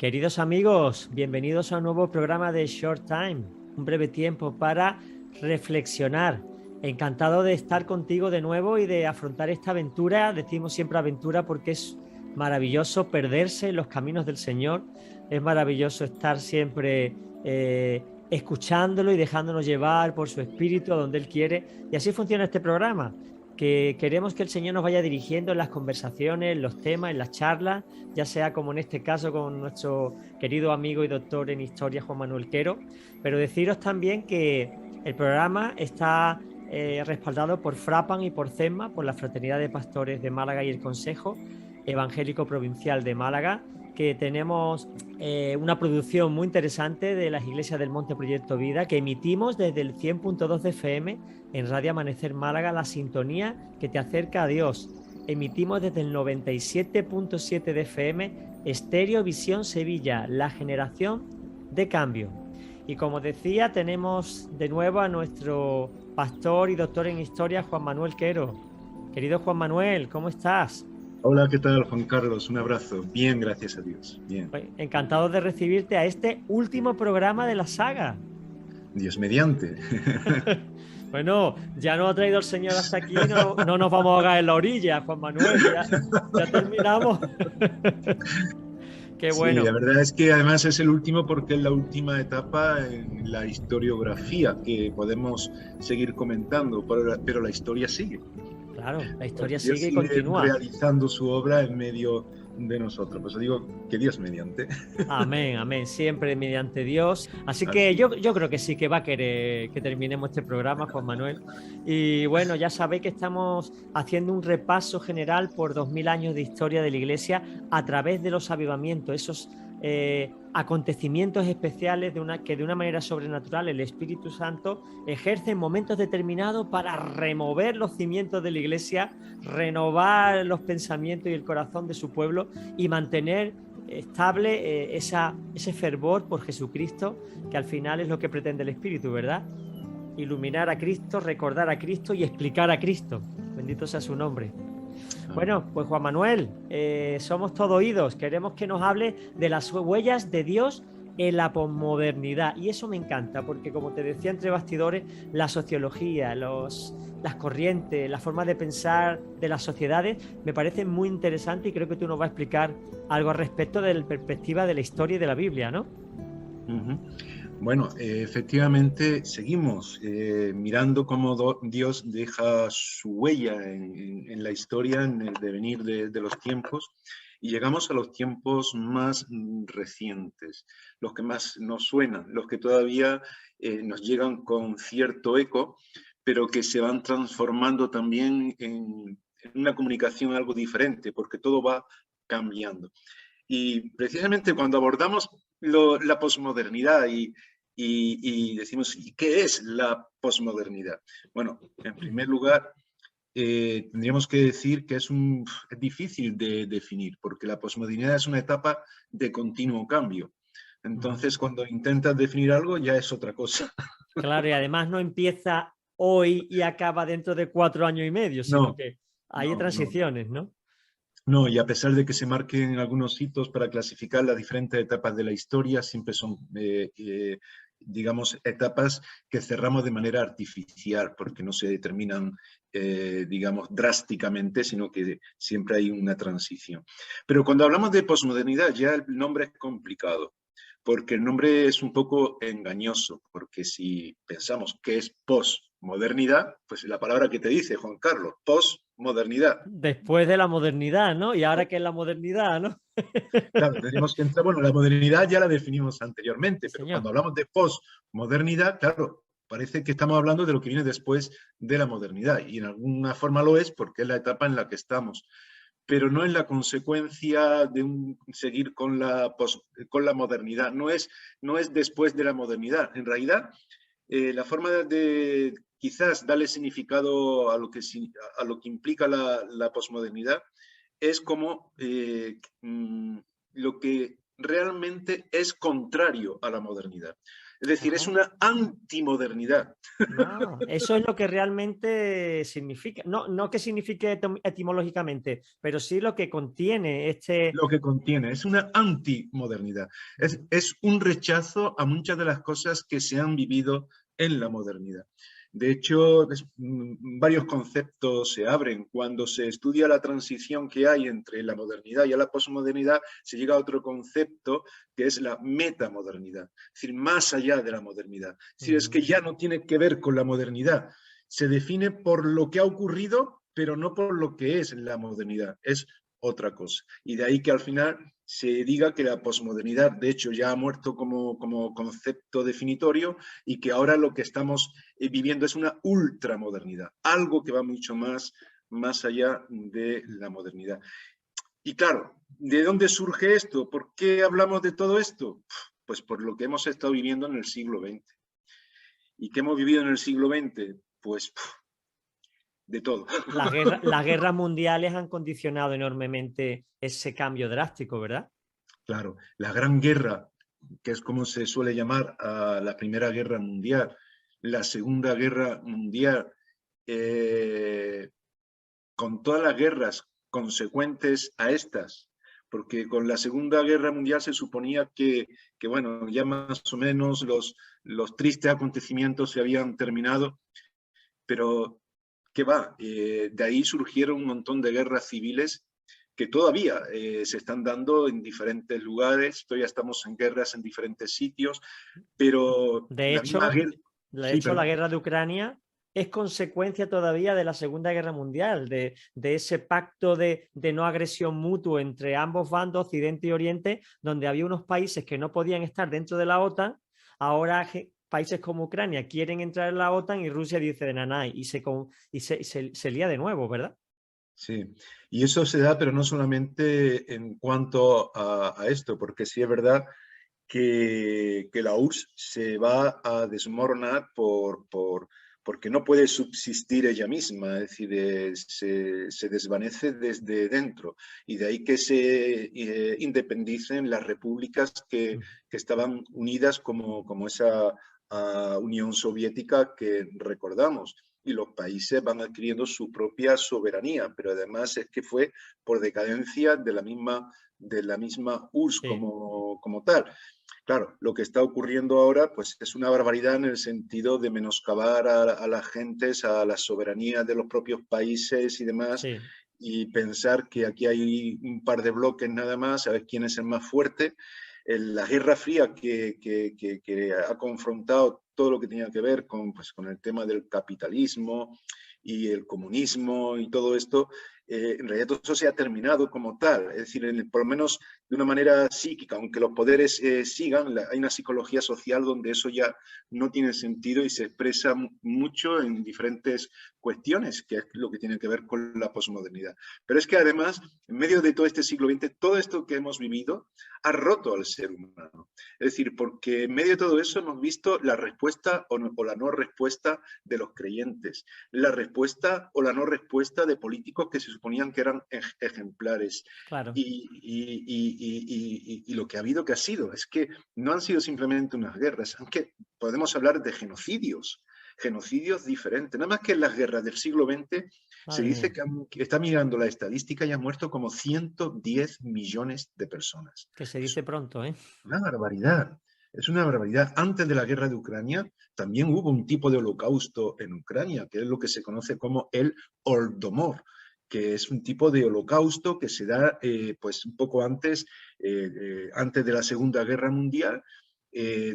Queridos amigos, bienvenidos a un nuevo programa de Short Time, un breve tiempo para reflexionar. Encantado de estar contigo de nuevo y de afrontar esta aventura. Decimos siempre aventura porque es maravilloso perderse en los caminos del Señor. Es maravilloso estar siempre escuchándolo y dejándonos llevar por su espíritu a donde Él quiere. Y así funciona este programa, que queremos que el Señor nos vaya dirigiendo en las conversaciones, en los temas, en las charlas, ya sea como en este caso con nuestro querido amigo y doctor en historia Juan Manuel Quero, pero deciros también que el programa está respaldado por Frapan y por CESMA, por la Fraternidad de Pastores de Málaga y el Consejo Evangélico Provincial de Málaga, que tenemos una producción muy interesante de las iglesias del Monte Proyecto Vida, que emitimos desde el 100.2 de FM en Radio Amanecer Málaga, la sintonía que te acerca a Dios. Emitimos desde el 97.7 de FM Estéreo Visión Sevilla, la generación de cambio. Y como decía, tenemos de nuevo a nuestro pastor y doctor en historia, Juan Manuel Quero. Querido Juan Manuel, ¿cómo estás? Hola, ¿qué tal, Juan Carlos? Un abrazo. Bien, gracias a Dios. Bien. Encantado de recibirte a este último programa de la saga. Dios mediante. Bueno, ya nos ha traído el Señor hasta aquí, no nos vamos a ahogar en la orilla, Juan Manuel, ya terminamos. Qué Sí, bueno. la verdad es que además es el último porque es la última etapa en la historiografía que podemos seguir comentando, pero la historia sigue. Claro, la historia Dios sigue y sigue continúa. realizando su obra en medio de nosotros. Pues digo que Dios mediante. Amén, amén, siempre mediante Dios. Así que Así. yo creo que sí que va a querer que terminemos este programa, Juan Manuel. Y bueno, ya sabéis que estamos haciendo un repaso general por 2000 años de historia de la Iglesia a través de los avivamientos, esos acontecimientos especiales que de una manera sobrenatural el Espíritu Santo ejerce en momentos determinados para remover los cimientos de la Iglesia, renovar los pensamientos y el corazón de su pueblo y mantener estable ese fervor por Jesucristo, que al final es lo que pretende el Espíritu, ¿verdad? Iluminar a Cristo, recordar a Cristo y explicar a Cristo. Bendito sea su nombre. Bueno, pues Juan Manuel, somos todo oídos. Queremos que nos hable de las huellas de Dios en la posmodernidad. Y eso me encanta, porque como te decía entre bastidores, la sociología, las corrientes, la forma de pensar de las sociedades me parecen muy interesantes y creo que tú nos vas a explicar algo al respecto de la perspectiva de la historia y de la Biblia, ¿no? Ujú. Bueno, efectivamente seguimos mirando cómo Dios deja su huella en la historia, en el devenir de los tiempos, y llegamos a los tiempos más recientes, los que más nos suenan, los que todavía nos llegan con cierto eco, pero que se van transformando también en una comunicación algo diferente, porque todo va cambiando. Y precisamente cuando abordamos la posmodernidad y decimos, ¿y qué es la posmodernidad? Bueno, en primer lugar, tendríamos que decir que es difícil de definir, porque la posmodernidad es una etapa de continuo cambio. Entonces, cuando intentas definir algo, ya es otra cosa. Claro, y además no empieza hoy y acaba dentro de 4 años y medio, sino No, que hay no, no. transiciones, ¿no? No, y a pesar de que se marquen algunos hitos para clasificar las diferentes etapas de la historia, siempre son, digamos, etapas que cerramos de manera artificial, porque no se determinan, digamos, drásticamente, sino que siempre hay una transición. Pero cuando hablamos de posmodernidad, ya el nombre es complicado, porque el nombre es un poco engañoso, porque si pensamos que es posmodernidad, pues la palabra que te dice, Juan Carlos, posmodernidad. Después de la modernidad, ¿no? Y ahora que es la modernidad, ¿no? Claro, tendríamos que entrar, bueno, la modernidad ya la definimos anteriormente, Sí, pero señor. cuando hablamos de posmodernidad, claro, parece que estamos hablando de lo que viene después de la modernidad, y en alguna forma lo es porque es la etapa en la que estamos, pero no es la consecuencia de seguir con la modernidad, no es después de la modernidad. En realidad, la forma de quizás darle significado a lo que implica la posmodernidad es como lo que realmente es contrario a la modernidad. Es decir, es una antimodernidad. No, eso es lo que realmente significa. No, no que signifique etimológicamente, pero sí lo que contiene este. Lo que contiene es una antimodernidad. Es un rechazo a muchas de las cosas que se han vivido en la modernidad. De hecho, varios conceptos se abren. Cuando se estudia la transición que hay entre la modernidad y la posmodernidad, se llega a otro concepto que es la metamodernidad, es decir, más allá de la modernidad. Es decir, es que ya no tiene que ver con la modernidad. Se define por lo que ha ocurrido, pero no por lo que es la modernidad. Es otra cosa. Y de ahí que al final se diga que la posmodernidad, de hecho, ya ha muerto como concepto definitorio y que ahora lo que estamos viviendo es una ultramodernidad, algo que va mucho más allá de la modernidad. Y claro, ¿de dónde surge esto? ¿Por qué hablamos de todo esto? Pues por lo que hemos estado viviendo en el siglo XX. ¿Y qué hemos vivido en el siglo XX? Pues de todo. Las guerras mundiales han condicionado enormemente ese cambio drástico, ¿verdad? Claro, la Gran Guerra, que es como se suele llamar a la Primera Guerra Mundial, la Segunda Guerra Mundial, con todas las guerras consecuentes a estas, porque con la Segunda Guerra Mundial se suponía que bueno, ya más o menos los tristes acontecimientos se habían terminado, pero ¿qué va? De ahí surgieron un montón de guerras civiles que todavía se están dando en diferentes lugares, todavía estamos en guerras en diferentes sitios, pero De la misma hecho, guerra... de Sí, hecho, la perdón. guerra de Ucrania es consecuencia todavía de la Segunda Guerra Mundial, de ese pacto de no agresión mutua entre ambos bandos, Occidente y Oriente, donde había unos países que no podían estar dentro de la OTAN. Ahora países como Ucrania quieren entrar en la OTAN y Rusia dice de nanay y se lía de nuevo, ¿verdad? Sí, y eso se da, pero no solamente en cuanto a esto, porque sí es verdad que la URSS se va a desmoronar porque no puede subsistir ella misma, es decir, se desvanece desde dentro. Y de ahí que se independicen las repúblicas que estaban unidas como esa Unión Soviética que recordamos. Y los países van adquiriendo su propia soberanía, pero además es que fue por decadencia de la misma URSS Sí. como tal. Claro, lo que está ocurriendo ahora pues, es una barbaridad en el sentido de menoscabar a las gentes, a la soberanía de los propios países y demás, Sí. y pensar que aquí hay un par de bloques nada más, a ver quién es el más fuerte. La Guerra Fría que ha confrontado todo lo que tenía que ver con el tema del capitalismo y el comunismo y todo esto, en realidad todo eso se ha terminado como tal, es decir, por lo menos de una manera psíquica, aunque los poderes sigan, hay una psicología social donde eso ya no tiene sentido y se expresa mucho en diferentes cuestiones, que es lo que tiene que ver con la posmodernidad. Pero es que además, en medio de todo este siglo XX, todo esto que hemos vivido ha roto al ser humano. Es decir, porque en medio de todo eso hemos visto la respuesta o la no respuesta de los creyentes, la respuesta o la no respuesta de políticos que se suponían que eran ejemplares. Claro. Y lo que ha habido que ha sido, es que no han sido simplemente unas guerras, aunque podemos hablar de genocidios diferentes. Nada más que en las guerras del siglo XX se Madre dice mía. que está mirando la estadística y han muerto como 110 millones de personas. Que se Es dice pronto, ¿eh? una barbaridad. Es una barbaridad. Antes de la guerra de Ucrania también hubo un tipo de holocausto en Ucrania, que es lo que se conoce como el Holodomor, que es un tipo de holocausto que se da pues un poco antes de la Segunda Guerra Mundial,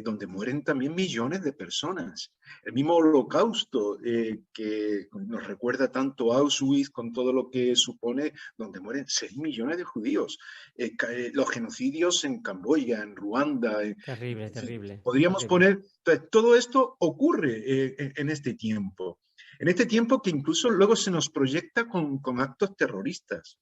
donde mueren también millones de personas. El mismo holocausto que nos recuerda tanto a Auschwitz con todo lo que supone, donde mueren 6 millones de judíos. Los genocidios en Camboya, en Ruanda. Terrible, Es decir, terrible, podríamos terrible. poner, entonces, todo esto ocurre en este tiempo. En este tiempo que incluso luego se nos proyecta con actos terroristas.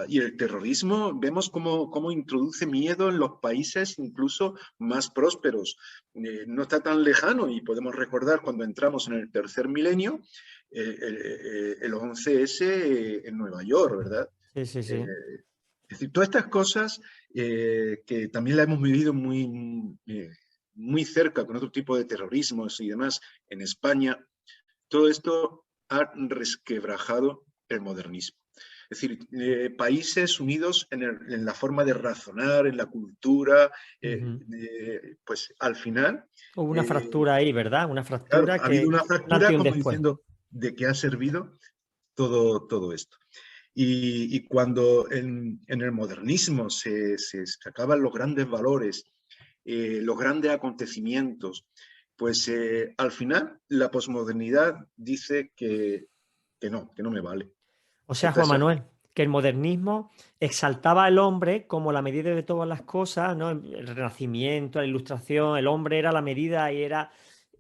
Y el terrorismo vemos cómo introduce miedo en los países incluso más prósperos. No está tan lejano y podemos recordar cuando entramos en el tercer milenio, el 11S en Nueva York, ¿verdad? Sí, sí, Eh, sí. es decir, todas estas cosas que también las hemos vivido muy cerca con otro tipo de terrorismos y demás en España, todo esto ha resquebrajado el modernismo. Es decir, países unidos en la forma de razonar, en la cultura, pues al final, Hubo una fractura ahí, ¿verdad? Una claro, fractura ha habido que una un antes fractura y un como después. diciendo de qué ha servido todo esto. Y cuando en el modernismo se acaban los grandes valores, los grandes acontecimientos, pues al final la posmodernidad dice que no me vale. O sea, Esta Juan es la- Manuel, que el modernismo exaltaba al hombre como la medida de todas las cosas, ¿no? El Renacimiento, la Ilustración, el hombre era la medida y era.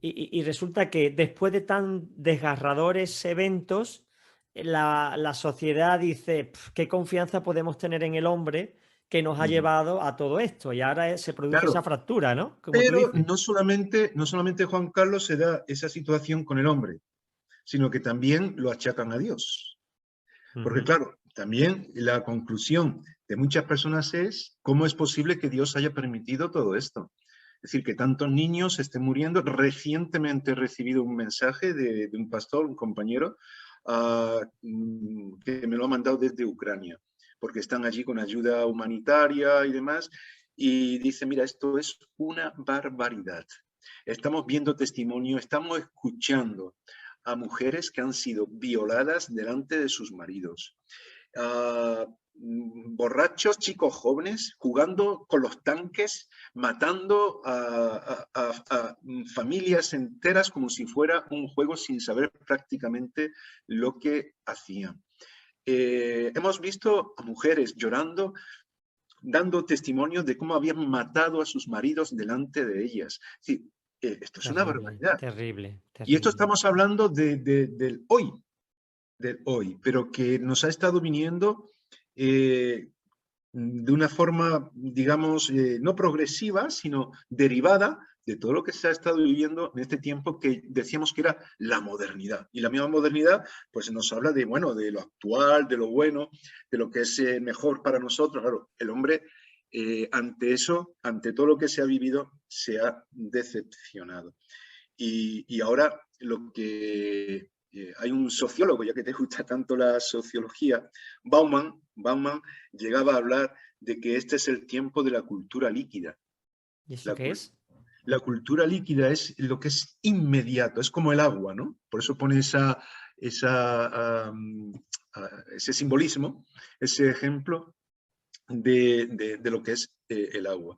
Y resulta que después de tan desgarradores eventos, la sociedad dice: "Pf, ¿qué confianza podemos tener en el hombre que nos ha llevado a todo esto?". Y ahora se produce esa Claro, fractura, ¿no? Como tú pero dices. no solamente Juan Carlos se da esa situación con el hombre, sino que también lo achacan a Dios. Porque Ujú. claro, también la conclusión de muchas personas es cómo es posible que Dios haya permitido todo esto. Es decir, que tantos niños estén muriendo. Recientemente he recibido un mensaje de un pastor, un compañero, que me lo ha mandado desde Ucrania, porque están allí con ayuda humanitaria y demás, y dice, mira, esto es una barbaridad. Estamos viendo testimonio, estamos escuchando a mujeres que han sido violadas delante de sus maridos. Borrachos, chicos jóvenes, jugando con los tanques, matando a familias enteras como si fuera un juego sin saber prácticamente lo que hacían. Hemos visto a mujeres llorando, dando testimonios de cómo habían matado a sus maridos delante de ellas. Sí, esto es una Terrible, barbaridad. terrible, Y esto terrible. estamos hablando del hoy, pero que nos ha estado viniendo de una forma, digamos, no progresiva, sino derivada de todo lo que se ha estado viviendo en este tiempo que decíamos que era la modernidad. Y la misma modernidad, pues nos habla de, bueno, de lo actual, de lo bueno, de lo que es mejor para nosotros. Claro, el hombre, ante eso, ante todo lo que se ha vivido, se ha decepcionado. Y ahora lo que hay un sociólogo, ya que te gusta tanto la sociología, Bauman llegaba a hablar de que este es el tiempo de la cultura líquida. ¿Y eso La, qué es? la cultura líquida es lo que es inmediato, es como el agua, ¿no? Por eso pone ese simbolismo, ese ejemplo de lo que es el agua.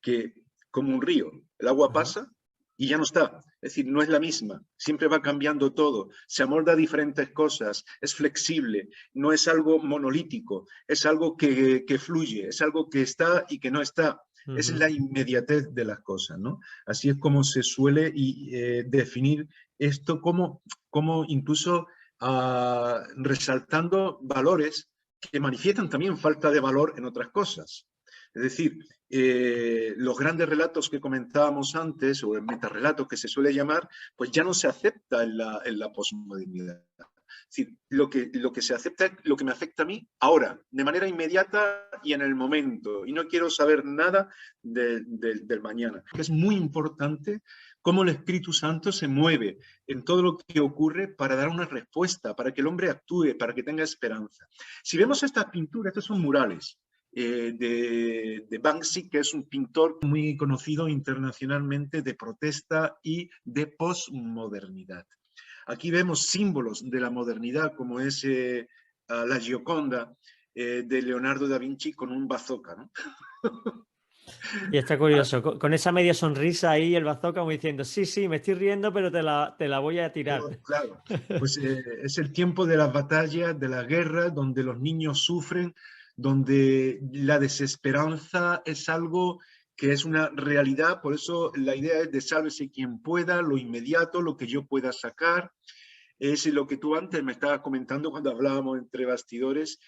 Que como un río, el agua Ajá. pasa y ya no está. Es decir, no es la misma, siempre va cambiando todo, se amolda a diferentes cosas, es flexible, no es algo monolítico, es algo que fluye, es algo que está y que no está. Es Ujú. la inmediatez de las cosas, ¿no? Así es como se suele definir esto como incluso resaltando valores que manifiestan también falta de valor en otras cosas. Es decir, los grandes relatos que comentábamos antes, o el metarrelato que se suele llamar, pues ya no se acepta en la posmodernidad. Es decir, lo que se acepta es lo que me afecta a mí ahora, de manera inmediata y en el momento. Y no quiero saber nada del mañana. Es muy importante cómo el Espíritu Santo se mueve en todo lo que ocurre para dar una respuesta, para que el hombre actúe, para que tenga esperanza. Si vemos estas pinturas, estos son murales, de Banksy, que es un pintor muy conocido internacionalmente de protesta y de posmodernidad. Aquí vemos símbolos de la modernidad, como es la Gioconda de Leonardo da Vinci con un bazooka, ¿no? Y está curioso, con esa media sonrisa ahí, el bazooka como diciendo: sí, sí, me estoy riendo, pero te la voy a tirar. Claro, pues es el tiempo de las batallas, de la guerra, donde los niños sufren, donde la desesperanza es algo que es una realidad, por eso la idea es de sálvese quien pueda, lo inmediato, lo que yo pueda sacar. Es lo que tú antes me estabas comentando cuando hablábamos entre bastidores,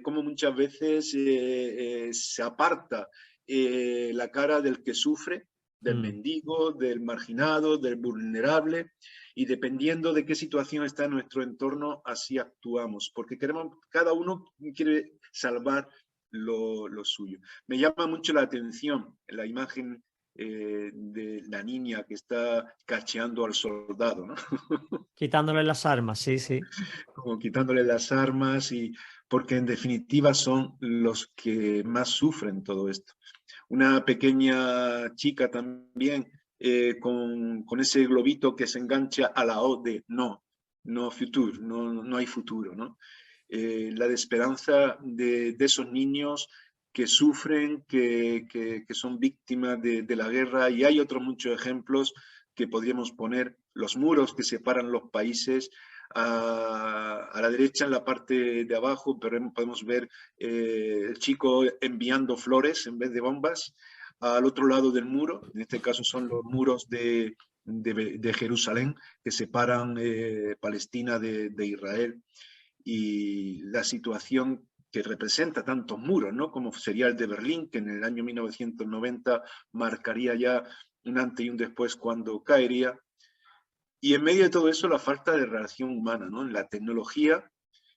cómo muchas veces se aparta la cara del que sufre, del Mm. mendigo, del marginado, del vulnerable, y dependiendo de qué situación está en nuestro entorno, así actuamos, porque cada uno quiere salvar lo suyo. Me llama mucho la atención la imagen de la niña que está cacheando al soldado, ¿no? Quitándole las armas, sí, sí. Como quitándole las armas, y porque en definitiva son los que más sufren todo esto. Una pequeña chica también con ese globito que se engancha a la O de no, no future, no hay futuro, ¿no? La desesperanza de esos niños que sufren, que son víctimas de la guerra, y hay otros muchos ejemplos que podríamos poner: los muros que separan los países. A la derecha, en la parte de abajo, podemos ver el chico enviando flores en vez de bombas. Al otro lado del muro, en este caso son los muros de Jerusalén, que separan Palestina de Israel, y la situación que representa tantos muros, ¿no? Como sería el de Berlín, que en el año 1990 marcaría ya un antes y un después cuando caería. Y en medio de todo eso, la falta de relación humana, ¿no? La tecnología,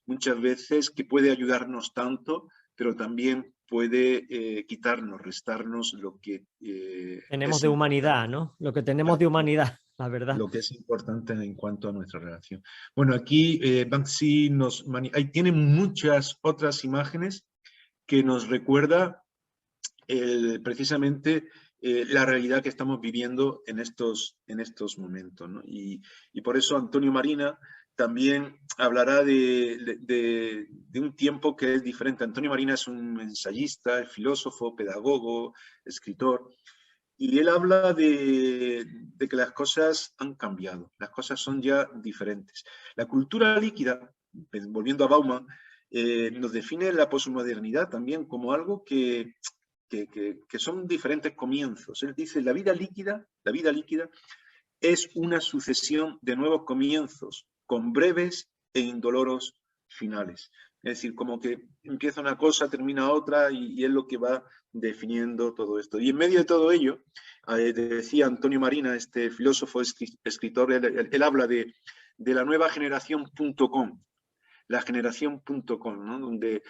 muchas veces, que puede ayudarnos tanto, pero también puede quitarnos, restarnos lo que Tenemos es de importante. humanidad, ¿no? Lo que tenemos de humanidad, la verdad. Lo que es importante en cuanto a nuestra relación. Bueno, aquí Banksy ahí tiene muchas otras imágenes que nos recuerda precisamente la realidad que estamos viviendo en estos momentos, ¿no? Y por eso Antonio Marina también hablará de un tiempo que es diferente. Antonio Marina es un ensayista, filósofo, pedagogo, escritor, y él habla de que las cosas han cambiado, las cosas son ya diferentes. La cultura líquida, volviendo a Bauman, nos define la posmodernidad también como algo que son diferentes comienzos. Él dice: la vida líquida es una sucesión de nuevos comienzos, con breves e indoloros finales. Es decir, como que empieza una cosa, termina otra, y es lo que va definiendo todo esto. Y en medio de todo ello, decía Antonio Marina, este filósofo, escritor, él habla de la nueva generación.com, la generación.com, ¿no? Donde,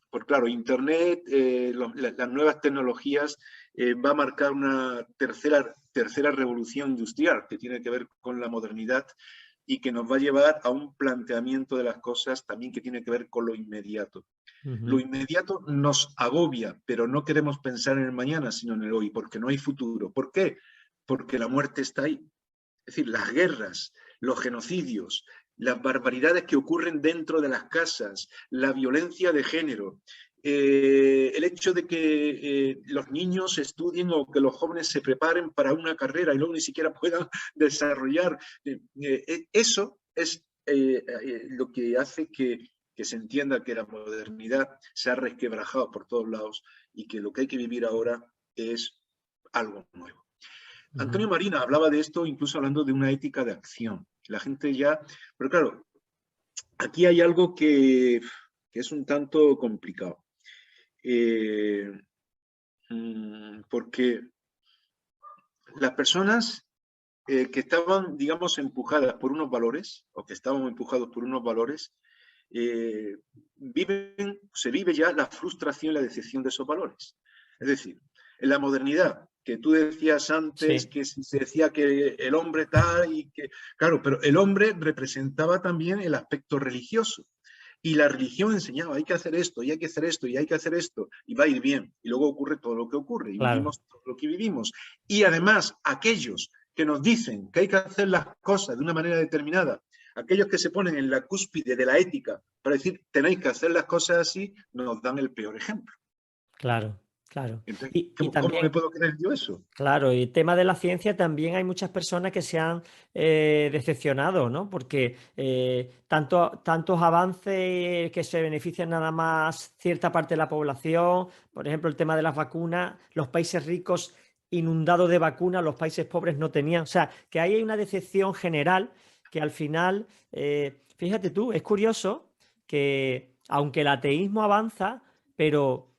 por claro, Internet, las nuevas tecnologías, va a marcar una tercera revolución industrial que tiene que ver con la modernidad, y que nos va a llevar a un planteamiento de las cosas también que tiene que ver con lo inmediato. Lo inmediato nos agobia, pero no queremos pensar en el mañana, sino en el hoy, porque no hay futuro. ¿Por qué? Porque la muerte está ahí. Es decir, las guerras, los genocidios, las barbaridades que ocurren dentro de las casas, la violencia de género, el hecho de que los niños estudien, o que los jóvenes se preparen para una carrera y luego ni siquiera puedan desarrollar. Eso es lo que hace que se entienda que la modernidad se ha resquebrajado por todos lados, y que lo que hay que vivir ahora es algo nuevo. Antonio Marina hablaba de esto incluso hablando de una ética de acción. La gente ya... Pero claro, aquí hay algo que es un tanto complicado. Porque las personas que estaban, digamos, empujadas por unos valores, o que estaban empujados por unos valores, se vive ya la frustración y la decepción de esos valores. Es decir, en la modernidad, que tú decías antes, Sí. que se decía que el hombre tal, y que, claro, pero el hombre representaba también el aspecto religioso. Y la religión enseñaba: hay que hacer esto, y hay que hacer esto, y hay que hacer esto, y va a ir bien. Y luego ocurre todo lo que ocurre, y Claro. vivimos todo lo que vivimos. Y además, aquellos que nos dicen que hay que hacer las cosas de una manera determinada, aquellos que se ponen en la cúspide de la ética para decir: tenéis que hacer las cosas así, nos dan el peor ejemplo. Claro, claro. Entonces, Y ¿cómo me también, puedo creer yo eso? claro, y tema de la ciencia, también hay muchas personas que se han decepcionado, ¿no? Porque tantos avances que se benefician nada más cierta parte de la población, por ejemplo, el tema de las vacunas, los países ricos inundados de vacunas, los países pobres no tenían. O sea, que ahí hay una decepción general que al final, fíjate tú, es curioso que aunque el ateísmo avanza, pero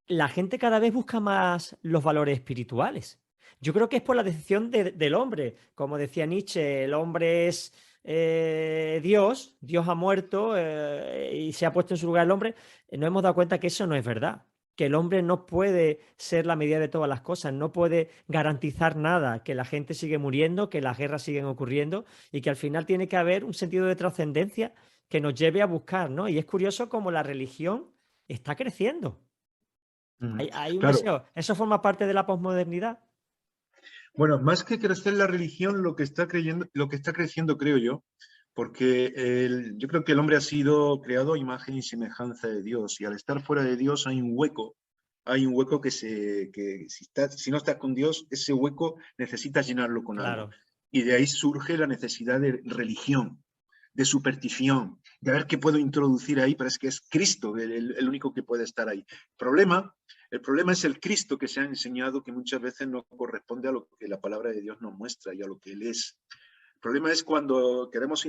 la gente cada vez busca más los valores espirituales. Yo creo que es por la decisión del hombre. Como decía Nietzsche, el hombre es Dios, Dios ha muerto y se ha puesto en su lugar el hombre. Nos hemos dado cuenta que eso no es verdad. que el hombre no puede ser la medida de todas las cosas, no puede garantizar nada, que la gente sigue muriendo, que las guerras siguen ocurriendo y que al final tiene que haber un sentido de trascendencia que nos lleve a buscar, ¿no? Y es curioso cómo la religión está creciendo. Mm, Hay un claro. deseo. ¿Eso forma parte de la posmodernidad? Bueno, más que crecer la religión, lo que está creciendo, creo yo, porque yo creo que el hombre ha sido creado a imagen y semejanza de Dios, y al estar fuera de Dios hay un hueco que si no estás con Dios, ese hueco necesitas llenarlo con algo. Claro, Y de ahí surge la necesidad de religión, de superstición, de ver qué puedo introducir ahí, pero es que es Cristo el único que puede estar ahí. Problema el problema es el Cristo que se ha enseñado, que muchas veces no corresponde a lo que la palabra de Dios nos muestra y a lo que Él es. El problema es cuando queremos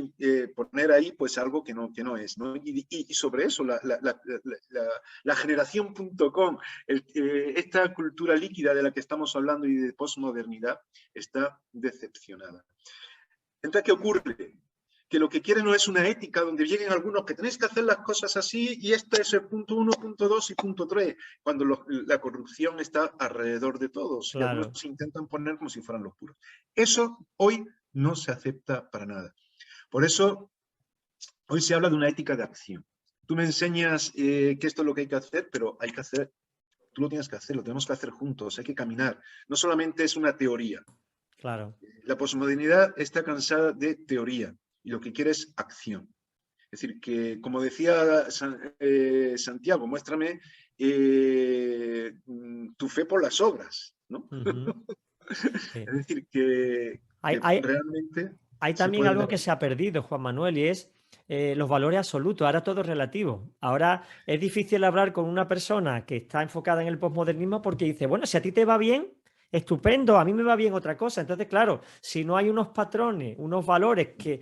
poner ahí pues algo que no es, ¿no? Y sobre eso la generación.com, esta cultura líquida de la que estamos hablando y de posmodernidad, está decepcionada. Entonces, ¿qué ocurre? Que lo que quiere no es una ética donde lleguen algunos que tenéis que hacer las cosas así y este es el punto 1, punto 2 y punto 3, cuando la corrupción está alrededor de todos y algunos claro. se intentan poner como si fueran los puros. Eso hoy no se acepta para nada. Por eso hoy se habla de una ética de acción. Tú me enseñas que esto es lo que hay que hacer, pero hay que hacer, tú lo tienes que hacer, lo tenemos que hacer juntos, hay que caminar. No solamente es una teoría. Claro. La posmodernidad está cansada de teoría y lo que quiere es acción. Es decir, que como decía Santiago, muéstrame tu fe por las obras, ¿no? Ujú, sí. Es decir, que, Hay, que hay, realmente hay se también puede algo dar. que se ha perdido, Juan Manuel, y es los valores absolutos. Ahora todo es relativo. Ahora es difícil hablar con una persona que está enfocada en el posmodernismo porque dice, bueno, si a ti te va bien, estupendo, a mí me va bien otra cosa. Entonces, claro, si no hay unos patrones, unos valores que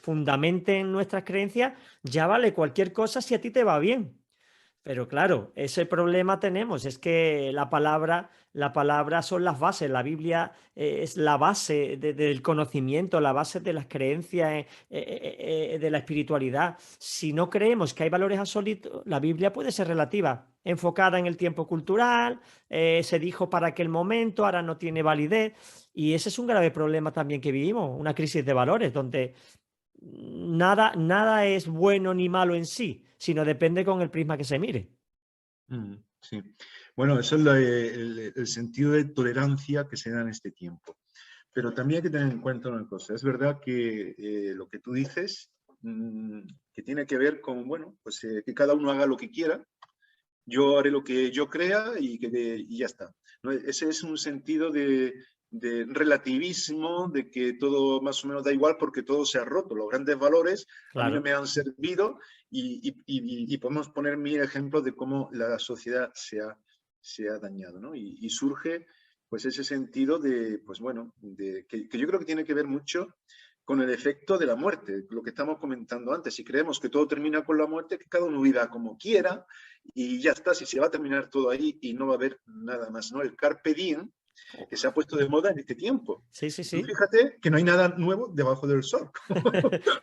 fundamenten nuestras creencias, ya vale cualquier cosa si a ti te va bien. Pero claro, ese problema tenemos, es que la palabra son las bases, la Biblia es la base del conocimiento, la base de las creencias, de la espiritualidad. Si no creemos que hay valores absolutos, la Biblia puede ser relativa, enfocada en el tiempo cultural, se dijo para aquel momento, ahora no tiene validez. Y ese es un grave problema también que vivimos, una crisis de valores, donde nada es bueno ni malo en sí, sino depende con el prisma que se mire. Sí. Bueno, eso es el sentido de tolerancia que se da en este tiempo. Pero también hay que tener en cuenta una cosa. Es verdad que lo que tú dices, que tiene que ver con, bueno, pues que cada uno haga lo que quiera, yo haré lo que yo crea y ya está, ¿no? Ese es un sentido de relativismo, de que todo más o menos da igual porque todo se ha roto. Los grandes valores a mí no Claro. me han servido y podemos poner mil ejemplos de cómo la sociedad se ha dañado, ¿no? Y surge pues ese sentido de, pues bueno, que yo creo que tiene que ver mucho con el efecto de la muerte, lo que estamos comentando antes. Si creemos que todo termina con la muerte, que cada uno viva como quiera, y ya está, si se va a terminar todo ahí y no va a haber nada más, ¿no? El carpe diem, que se ha puesto de moda en este tiempo. Sí, sí, Tú sí. fíjate que no hay nada nuevo debajo del sol.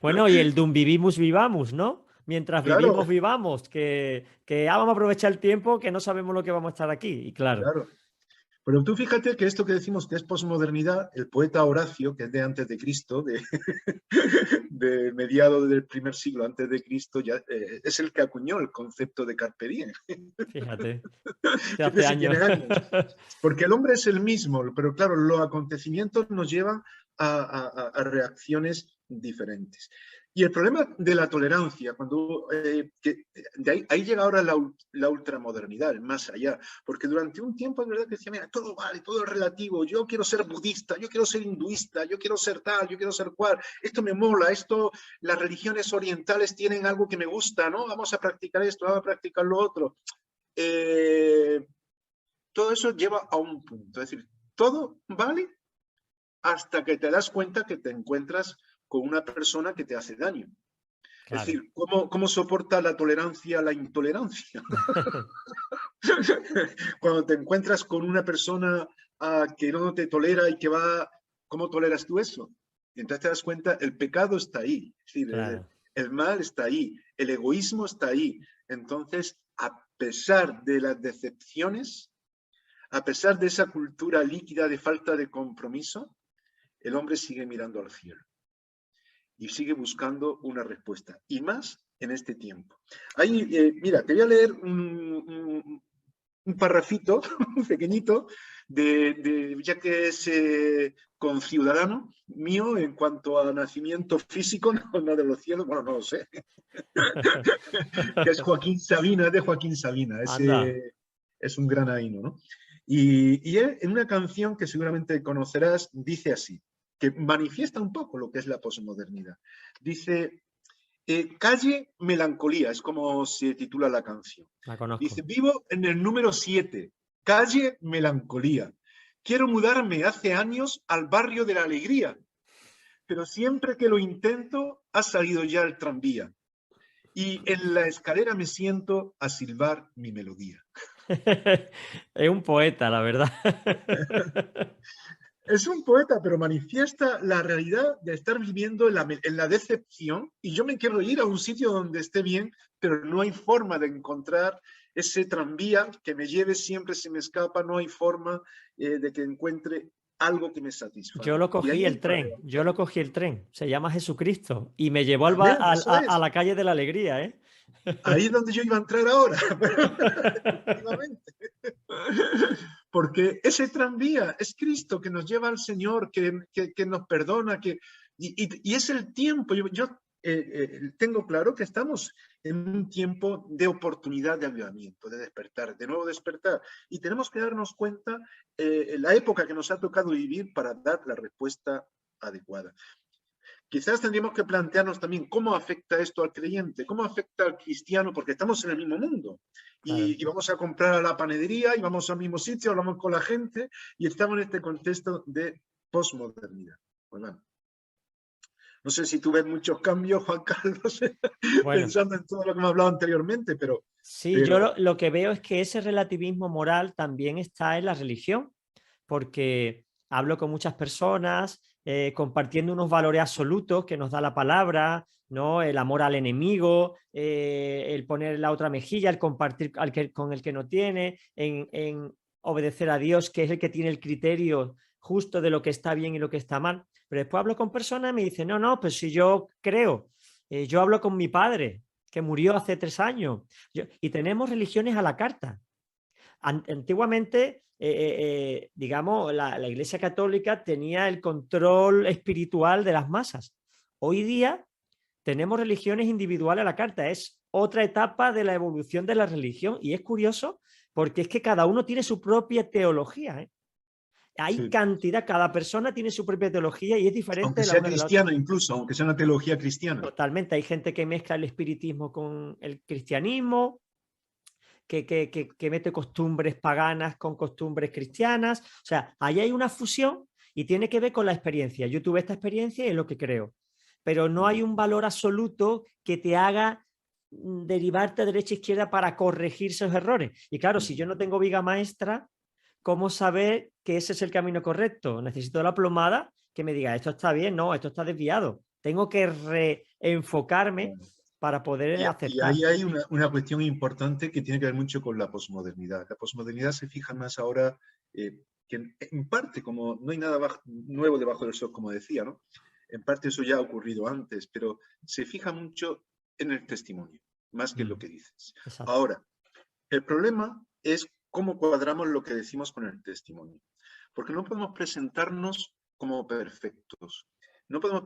Bueno, y el dum vivimus vivamos, ¿no? Mientras Claro, vivimos, vivamos, que vamos a aprovechar el tiempo, que no sabemos lo que vamos a estar aquí. Y claro, claro. Pero tú fíjate que esto que decimos que es posmodernidad, el poeta Horacio, que es de antes de Cristo, de mediados del primer siglo antes de Cristo, ya, es el que acuñó el concepto de carpe diem. fíjate, de Fíjate hace si años. tiene años. Porque el hombre es el mismo, pero claro, los acontecimientos nos llevan a reacciones diferentes. Y el problema de la tolerancia, cuando ahí llega ahora la ultramodernidad, el más allá, porque durante un tiempo es verdad que decía, mira, todo vale, todo es relativo, yo quiero ser budista, yo quiero ser hinduista, yo quiero ser tal, yo quiero ser cual, esto me mola, esto, las religiones orientales tienen algo que me gusta, ¿no? Vamos a practicar esto, vamos a practicar lo otro. Eh, Todo eso lleva a un punto, es decir, todo vale hasta que te das cuenta que te encuentras con una persona que te hace daño. Es Claro. decir, ¿cómo soporta la tolerancia la intolerancia? Cuando te encuentras con una persona que no te tolera y que va, ¿cómo toleras tú eso? Y entonces te das cuenta, el pecado está ahí, es decir, Claro. el mal está ahí, el egoísmo está ahí. Entonces, pesar de las decepciones, a pesar de esa cultura líquida de falta de compromiso, el hombre sigue mirando al cielo y sigue buscando una respuesta, y más en este tiempo. Ahí, mira, te voy a leer un parrafito pequeñito, ya que es conciudadano mío en cuanto a nacimiento físico, no de los cielos, bueno, no lo sé, que es Joaquín Sabina, es de Joaquín Sabina, es un granaíno, ¿no? Y él, en una canción que seguramente conocerás, dice así, que manifiesta un poco lo que es la posmodernidad. Dice, calle melancolía, es como se titula la canción. La conozco. Dice, vivo en el número 7, calle melancolía. Quiero mudarme hace años al barrio de la alegría, pero siempre que lo intento ha salido ya el tranvía. Y en la escalera me siento a silbar mi melodía. Es un poeta, la verdad. Es un poeta, pero manifiesta la realidad de estar viviendo en la decepción, y yo me quiero ir a un sitio donde esté bien, pero no hay forma de encontrar ese tranvía que me lleve, siempre se me escapa, no hay forma de que encuentre algo que me satisfaga. Yo lo cogí el tren, se llama Jesucristo, y me llevó a la calle de la alegría, ¿eh? Ahí es donde yo iba a entrar ahora. Efectivamente. Porque ese tranvía es Cristo que nos lleva al Señor, que nos perdona, y es el tiempo. Yo tengo claro que estamos en un tiempo de oportunidad de avivamiento, de despertar, de nuevo despertar. Y tenemos que darnos cuenta la época que nos ha tocado vivir para dar la respuesta adecuada. Quizás tendríamos que plantearnos también cómo afecta esto al creyente, cómo afecta al cristiano, porque estamos en el mismo mundo. Y vamos a comprar a la panadería y vamos al mismo sitio, hablamos con la gente y estamos en este contexto de posmodernidad. Bueno, no sé si tú ves muchos cambios, Juan Carlos, pensando en todo lo que hemos hablado anteriormente, pero... Sí, yo lo que veo es que ese relativismo moral también está en la religión, porque hablo con muchas personas compartiendo unos valores absolutos que nos da la palabra, ¿no? El amor al enemigo, el poner la otra mejilla, el compartir con el que no tiene, en obedecer a Dios, que es el que tiene el criterio justo de lo que está bien y lo que está mal. Pero después hablo con personas y me dicen, no, pues si yo creo, yo hablo con mi padre, que murió hace 3 años, y tenemos religiones a la carta. Antiguamente, digamos, la Iglesia Católica tenía el control espiritual de las masas. Hoy día tenemos religiones individuales a la carta. Es otra etapa de la evolución de la religión, y es curioso porque es que cada uno tiene su propia teología, ¿eh? Hay cantidad, cada persona tiene su propia teología y es diferente. Aunque sea cristiana incluso, aunque sea una teología cristiana. Totalmente, hay gente que mezcla el espiritismo con el cristianismo, que mete costumbres paganas con costumbres cristianas. O sea, ahí hay una fusión y tiene que ver con la experiencia. Yo tuve esta experiencia y es lo que creo. Pero no hay un valor absoluto que te haga derivarte a derecha e izquierda para corregir esos errores. Y claro, si yo no tengo viga maestra, ¿cómo saber que ese es el camino correcto? Necesito la plomada que me diga, esto está bien, no, esto está desviado. Tengo que reenfocarme para poder aceptar. Y ahí hay una cuestión importante que tiene que ver mucho con la posmodernidad. La posmodernidad se fija más ahora, que en parte, como no hay nada nuevo debajo del sol, como decía, ¿no? En parte eso ya ha ocurrido antes, pero se fija mucho en el testimonio, más que en lo que dices. Exacto. Ahora, el problema es cómo cuadramos lo que decimos con el testimonio. Porque no podemos presentarnos como perfectos. No podemos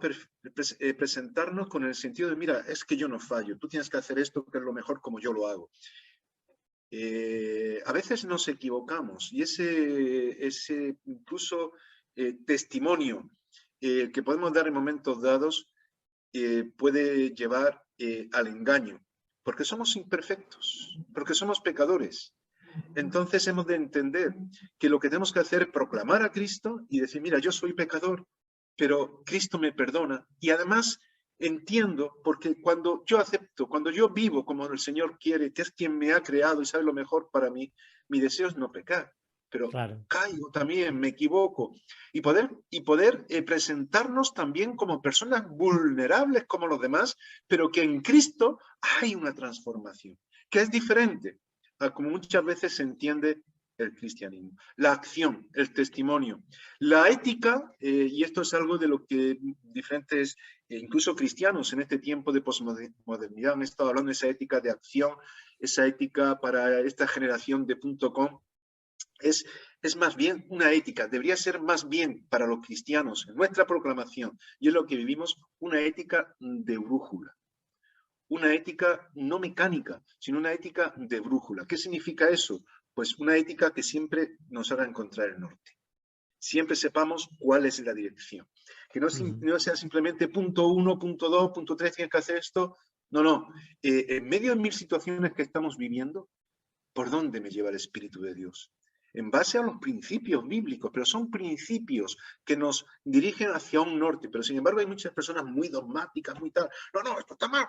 presentarnos con el sentido de, mira, es que yo no fallo, tú tienes que hacer esto que es lo mejor como yo lo hago. A veces nos equivocamos y ese incluso testimonio que podemos dar en momentos dados puede llevar al engaño, porque somos imperfectos, porque somos pecadores. Entonces hemos de entender que lo que tenemos que hacer es proclamar a Cristo y decir, mira, yo soy pecador, pero Cristo me perdona. Y además entiendo, porque cuando yo acepto, cuando yo vivo como el Señor quiere, que es quien me ha creado y sabe lo mejor para mí, mi deseo es no pecar. Pero caigo también, me equivoco. Y poder presentarnos también como personas vulnerables como los demás, pero que en Cristo hay una transformación, que es diferente. a como muchas veces se entiende el cristianismo. La acción, el testimonio. La ética, y esto es algo de lo que diferentes, incluso cristianos en este tiempo de posmodernidad han estado hablando, esa ética de acción, esa ética para esta generación de .com, es más bien una ética, debería ser más bien para los cristianos, en nuestra proclamación, y es lo que vivimos, una ética de brújula. Una ética no mecánica, sino una ética de brújula. ¿Qué significa eso? Pues una ética que siempre nos haga encontrar el norte. Siempre sepamos cuál es la dirección. Que no sea simplemente punto 1, punto 2, punto 3, tienes que hacer esto. No, no. En medio de mil situaciones que estamos viviendo, ¿por dónde me lleva el Espíritu de Dios? En base a los principios bíblicos, pero son principios que nos dirigen hacia un norte, pero sin embargo hay muchas personas muy dogmáticas, muy tal, no, esto está mal,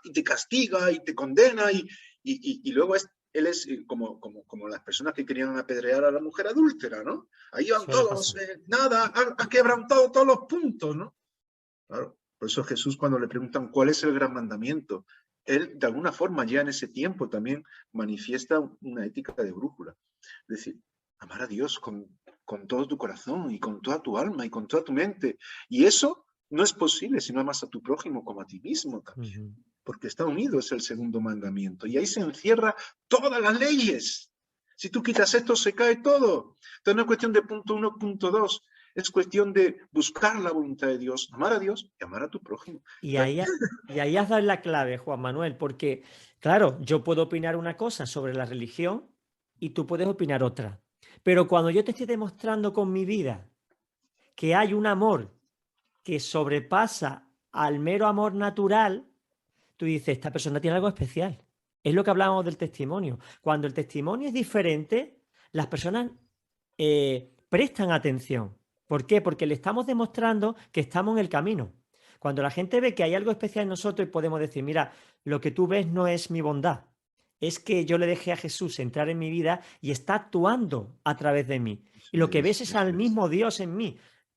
y te castiga y te condena, y luego él es como las personas que querían apedrear a la mujer adúltera, ¿no? Ahí van todos, nada, ha quebrantado todos los puntos, ¿no? Claro, por eso Jesús cuando le preguntan cuál es el gran mandamiento, él de alguna forma ya en ese tiempo también manifiesta una ética de brújula. Es decir, amar a Dios con todo tu corazón y con toda tu alma y con toda tu mente. Y eso no es posible si no amas a tu prójimo como a ti mismo también. Porque está unido, es el segundo mandamiento. Y ahí se encierra todas las leyes. Si tú quitas esto, se cae todo. Entonces no es cuestión de punto 1, punto 2. Es cuestión de buscar la voluntad de Dios, amar a Dios y amar a tu prójimo. Y ahí has dado la clave, Juan Manuel, porque, claro, yo puedo opinar una cosa sobre la religión y tú puedes opinar otra. Pero cuando yo te estoy demostrando con mi vida que hay un amor que sobrepasa al mero amor natural, tú dices, esta persona tiene algo especial. Es lo que hablábamos del testimonio. Cuando el testimonio es diferente, las personas prestan atención. ¿Por qué? Porque le estamos demostrando que estamos en el camino. Cuando la gente ve que hay algo especial en nosotros y podemos decir, mira, lo que tú ves no es mi bondad, es que yo le dejé a Jesús entrar en mi vida y está actuando a través de mí. Y lo que ves es al mismo Dios en mí.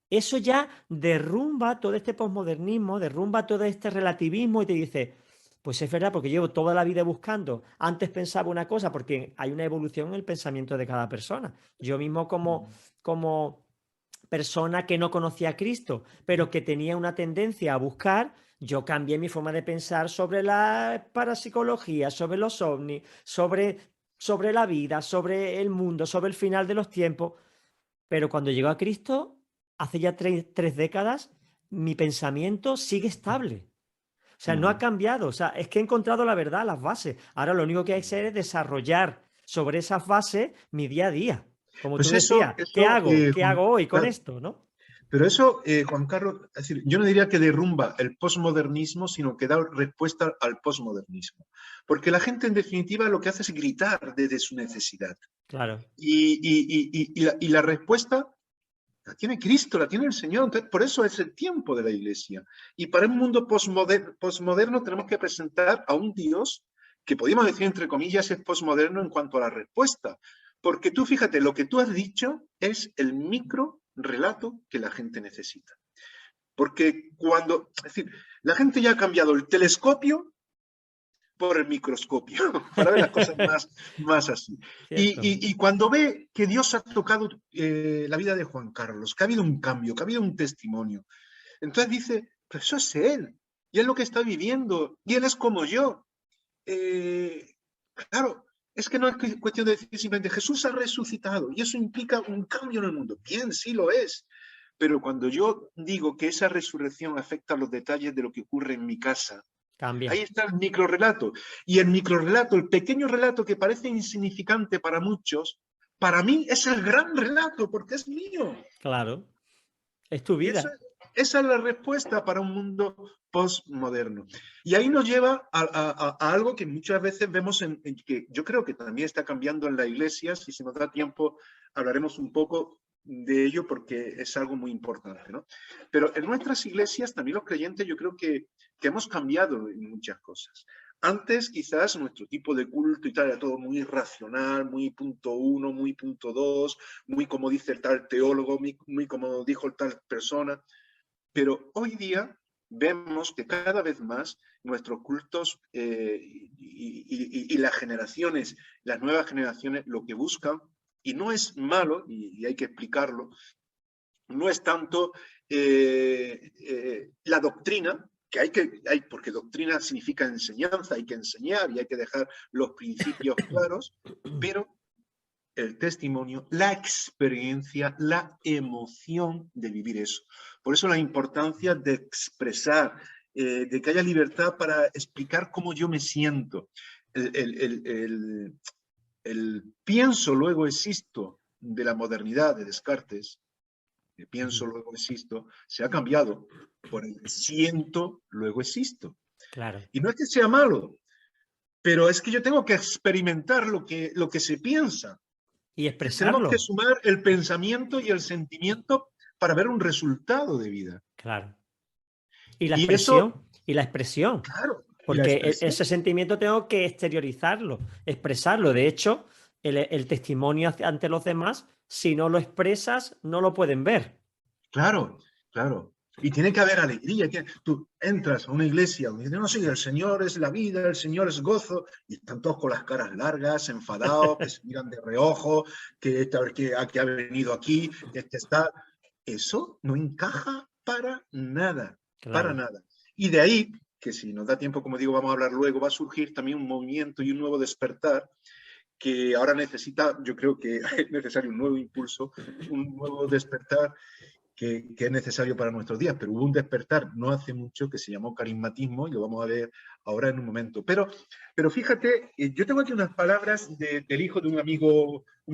Eso ya derrumba todo este posmodernismo, derrumba todo este relativismo y te dice, pues es verdad, porque llevo toda la vida buscando. Antes pensaba una cosa, porque hay una evolución en el pensamiento de cada persona. Yo mismo como persona que no conocía a Cristo, pero que tenía una tendencia a buscar, yo cambié mi forma de pensar sobre la parapsicología, sobre los ovnis, sobre la vida, sobre el mundo, sobre el final de los tiempos. Pero cuando llegó a Cristo, hace ya tres décadas, mi pensamiento sigue estable. O sea, no ha cambiado. O sea, es que he encontrado la verdad, las bases. Ahora lo único que hay que hacer es desarrollar sobre esas bases mi día a día. Como pues tú decías, ¿qué hago? ¿Qué hago hoy con esto? ¿No? Pero eso, Juan Carlos, es decir, yo no diría que derrumba el posmodernismo, sino que da respuesta al posmodernismo. Porque la gente, en definitiva, lo que hace es gritar desde su necesidad. Claro. Y la respuesta la tiene Cristo, la tiene el Señor. Entonces, por eso es el tiempo de la Iglesia. Y para un mundo posmoderno tenemos que presentar a un Dios que podríamos decir, entre comillas, es posmoderno en cuanto a la respuesta. Porque tú, fíjate, lo que tú has dicho es el micro relato que la gente necesita. Porque es decir, la gente ya ha cambiado el telescopio por el microscopio, para ver las cosas más así. Y cuando ve que Dios ha tocado la vida de Juan Carlos, que ha habido un cambio, que ha habido un testimonio, entonces dice, pero eso es él, y es lo que está viviendo, y él es como yo. Claro, es que no es cuestión de decir simplemente Jesús ha resucitado, y eso implica un cambio en el mundo. Bien, sí lo es. Pero cuando yo digo que esa resurrección afecta a los detalles de lo que ocurre en mi casa, cambia. Ahí está el microrrelato. Y el microrrelato, el pequeño relato que parece insignificante para muchos, para mí es el gran relato porque es mío. Claro. Es tu vida. Esa es la respuesta para un mundo postmoderno. Y ahí nos lleva a algo que muchas veces vemos en que yo creo que también está cambiando en la iglesia. Si se nos da tiempo, hablaremos un poco de ello porque es algo muy importante, ¿no? Pero en nuestras iglesias, también los creyentes, yo creo que hemos cambiado en muchas cosas. Antes, quizás, nuestro tipo de culto y tal era todo muy racional, muy punto 1, muy punto 2, muy como dice el tal teólogo, muy como dijo el tal persona. Pero hoy día vemos que cada vez más nuestros cultos y las generaciones, las nuevas generaciones, lo que buscan, y no es malo, y hay que explicarlo, no es tanto la doctrina, porque doctrina significa enseñanza, hay que enseñar y hay que dejar los principios claros, pero el testimonio, la experiencia, la emoción de vivir eso. Por eso la importancia de expresar, de que haya libertad para explicar cómo yo me siento. El pienso, luego existo de la modernidad de Descartes, el pienso, luego existo, se ha cambiado por el siento, luego existo. Claro. Y no es que sea malo, pero es que yo tengo que experimentar lo que se piensa. Y expresarlo. Tenemos que sumar el pensamiento y el sentimiento para ver un resultado de vida. Claro. Y la expresión. Y la expresión. Claro. Porque ese sentimiento tengo que exteriorizarlo, expresarlo. De hecho, el testimonio ante los demás, si no lo expresas, no lo pueden ver. Claro, claro. Y tiene que haber alegría. Tú entras a una iglesia donde dicen, no, sí, el Señor es la vida, el Señor es gozo, y están todos con las caras largas, enfadados, que se miran de reojo, que ha venido aquí, que está... Eso no encaja para nada, Claro. para nada. Y de ahí, que si nos da tiempo, como digo, vamos a hablar luego, va a surgir también un movimiento y un nuevo despertar que ahora necesita, yo creo que es necesario un nuevo impulso, un nuevo despertar que es necesario para nuestros días, pero hubo un despertar no hace mucho que se llamó carismatismo y lo vamos a ver ahora en un momento. Pero fíjate, yo tengo aquí unas palabras del hijo de un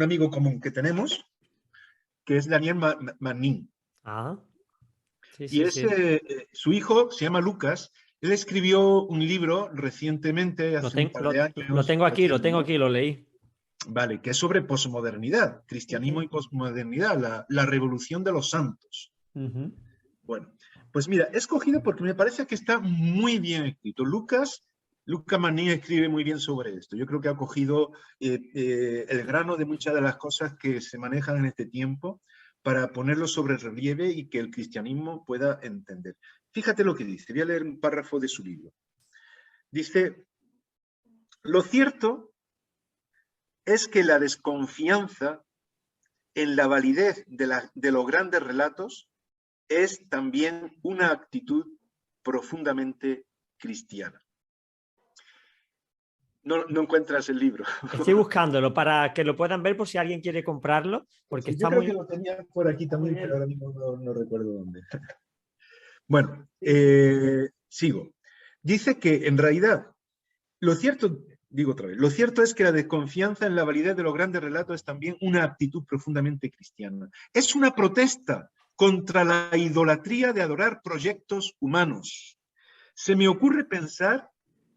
amigo común que tenemos, que es Daniel Manin. Ah, sí, y su hijo se llama Lucas. Él escribió un libro recientemente, hace un par de años. Lo tengo aquí, lo leí. Vale, que es sobre posmodernidad, cristianismo y posmodernidad, la revolución de los santos. Bueno, pues mira, he escogido porque me parece que está muy bien escrito. Lucas Manin escribe muy bien sobre esto. Yo creo que ha cogido el grano de muchas de las cosas que se manejan en este tiempo para ponerlo sobre relieve y que el cristianismo pueda entender. Fíjate lo que dice. Voy a leer un párrafo de su libro. Dice, lo cierto es que la desconfianza en la validez de los grandes relatos es también una actitud profundamente cristiana. No encuentras el libro. Estoy buscándolo para que lo puedan ver por si alguien quiere comprarlo. Porque sí, yo creo que lo tenía por aquí también, pero ahora mismo no recuerdo dónde. Bueno, sigo. Dice que en realidad, lo cierto es que la desconfianza en la validez de los grandes relatos es también una actitud profundamente cristiana. Es una protesta contra la idolatría de adorar proyectos humanos. Se me ocurre pensar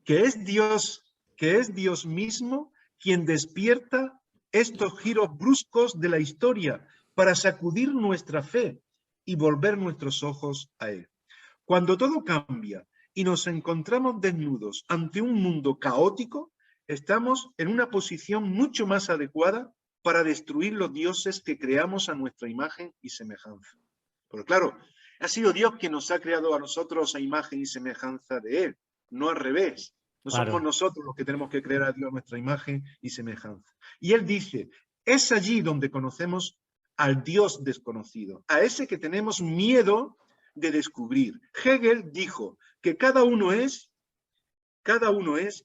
que es Dios mismo quien despierta estos giros bruscos de la historia para sacudir nuestra fe y volver nuestros ojos a Él. Cuando todo cambia y nos encontramos desnudos ante un mundo caótico, estamos en una posición mucho más adecuada para destruir los dioses que creamos a nuestra imagen y semejanza. Porque claro, ha sido Dios quien nos ha creado a nosotros a imagen y semejanza de Él, no al revés. No somos nosotros los que tenemos que crear a Dios a nuestra imagen y semejanza. Y Él dice, es allí donde conocemos al Dios desconocido, a ese que tenemos miedo de descubrir. Hegel dijo que cada uno es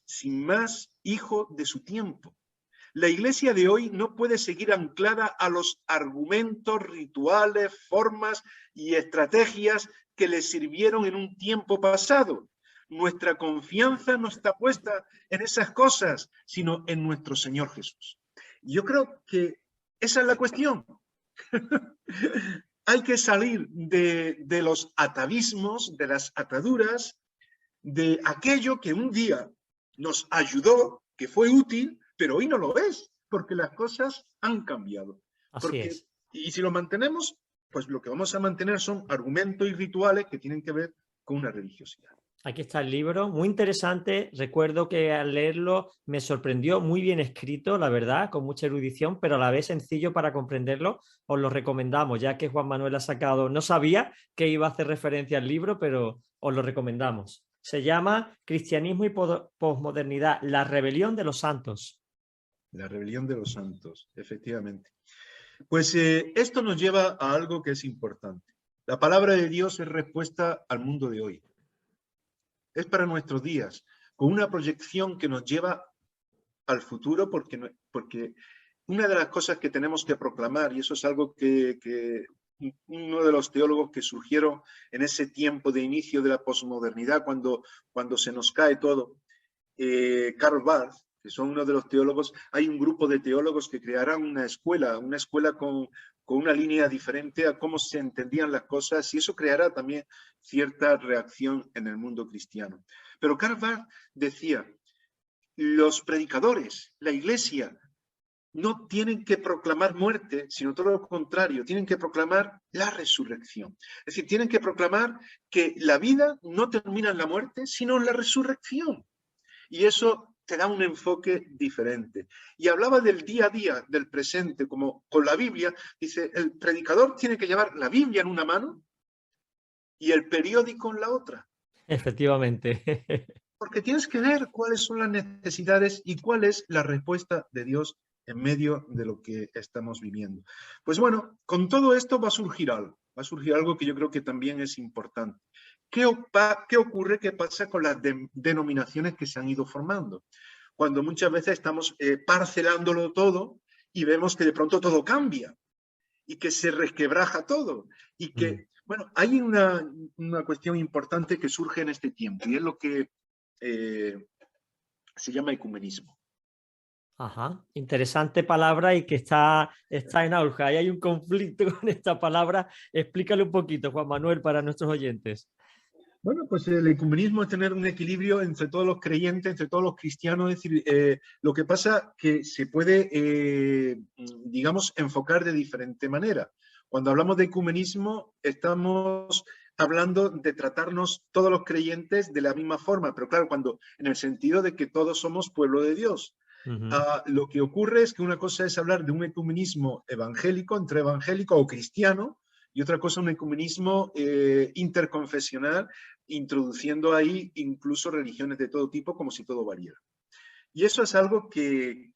sin más hijo de su tiempo. La iglesia de hoy no puede seguir anclada a los argumentos, rituales, formas y estrategias que le sirvieron en un tiempo pasado. Nuestra confianza no está puesta en esas cosas, sino en nuestro Señor Jesús. Y yo creo que esa es la cuestión. Hay que salir de los atavismos, de las ataduras, de aquello que un día nos ayudó, que fue útil, pero hoy no lo es, porque las cosas han cambiado. Así es. Y si lo mantenemos, pues lo que vamos a mantener son argumentos y rituales que tienen que ver con una religiosidad. Aquí está el libro, muy interesante. Recuerdo que al leerlo me sorprendió, muy bien escrito, la verdad, con mucha erudición, pero a la vez sencillo para comprenderlo. Os lo recomendamos, ya que Juan Manuel ha sacado, no sabía que iba a hacer referencia al libro, pero os lo recomendamos. Se llama Cristianismo y Posmodernidad, la rebelión de los santos. La rebelión de los santos, efectivamente. Pues esto nos lleva a algo que es importante. La palabra de Dios es respuesta al mundo de hoy. Es para nuestros días, con una proyección que nos lleva al futuro, porque una de las cosas que tenemos que proclamar, y eso es algo que uno de los teólogos que surgieron en ese tiempo de inicio de la posmodernidad, cuando se nos cae todo, Karl Barth, que son uno de los teólogos, hay un grupo de teólogos que crearán una escuela con una línea diferente a cómo se entendían las cosas, y eso creará también cierta reacción en el mundo cristiano. Pero Karl Barth decía, los predicadores, la iglesia, no tienen que proclamar muerte, sino todo lo contrario, tienen que proclamar la resurrección. Es decir, tienen que proclamar que la vida no termina en la muerte, sino en la resurrección. Y eso te da un enfoque diferente. Y hablaba del día a día, del presente, como con la Biblia. Dice, el predicador tiene que llevar la Biblia en una mano y el periódico en la otra. Efectivamente. Porque tienes que ver cuáles son las necesidades y cuál es la respuesta de Dios en medio de lo que estamos viviendo. Pues bueno, con todo esto va a surgir algo que yo creo que también es importante. ¿Qué ocurre? ¿Qué pasa con las denominaciones que se han ido formando? Cuando muchas veces estamos parcelándolo todo y vemos que de pronto todo cambia y que se resquebraja todo y que, bueno, hay una cuestión importante que surge en este tiempo y es lo que se llama ecumenismo. Ajá, interesante palabra y que está en auge. Ahí hay un conflicto con esta palabra. Explícale un poquito, Juan Manuel, para nuestros oyentes. Bueno, pues el ecumenismo es tener un equilibrio entre todos los creyentes, entre todos los cristianos. Es decir, lo que pasa que se puede, digamos, enfocar de diferente manera. Cuando hablamos de ecumenismo, estamos hablando de tratarnos todos los creyentes de la misma forma, pero claro, en el sentido de que todos somos pueblo de Dios. Lo que ocurre es que una cosa es hablar de un ecumenismo evangélico, entre evangélico o cristiano, y otra cosa un ecumenismo interconfesional, introduciendo ahí incluso religiones de todo tipo, como si todo valiera. Y eso es algo que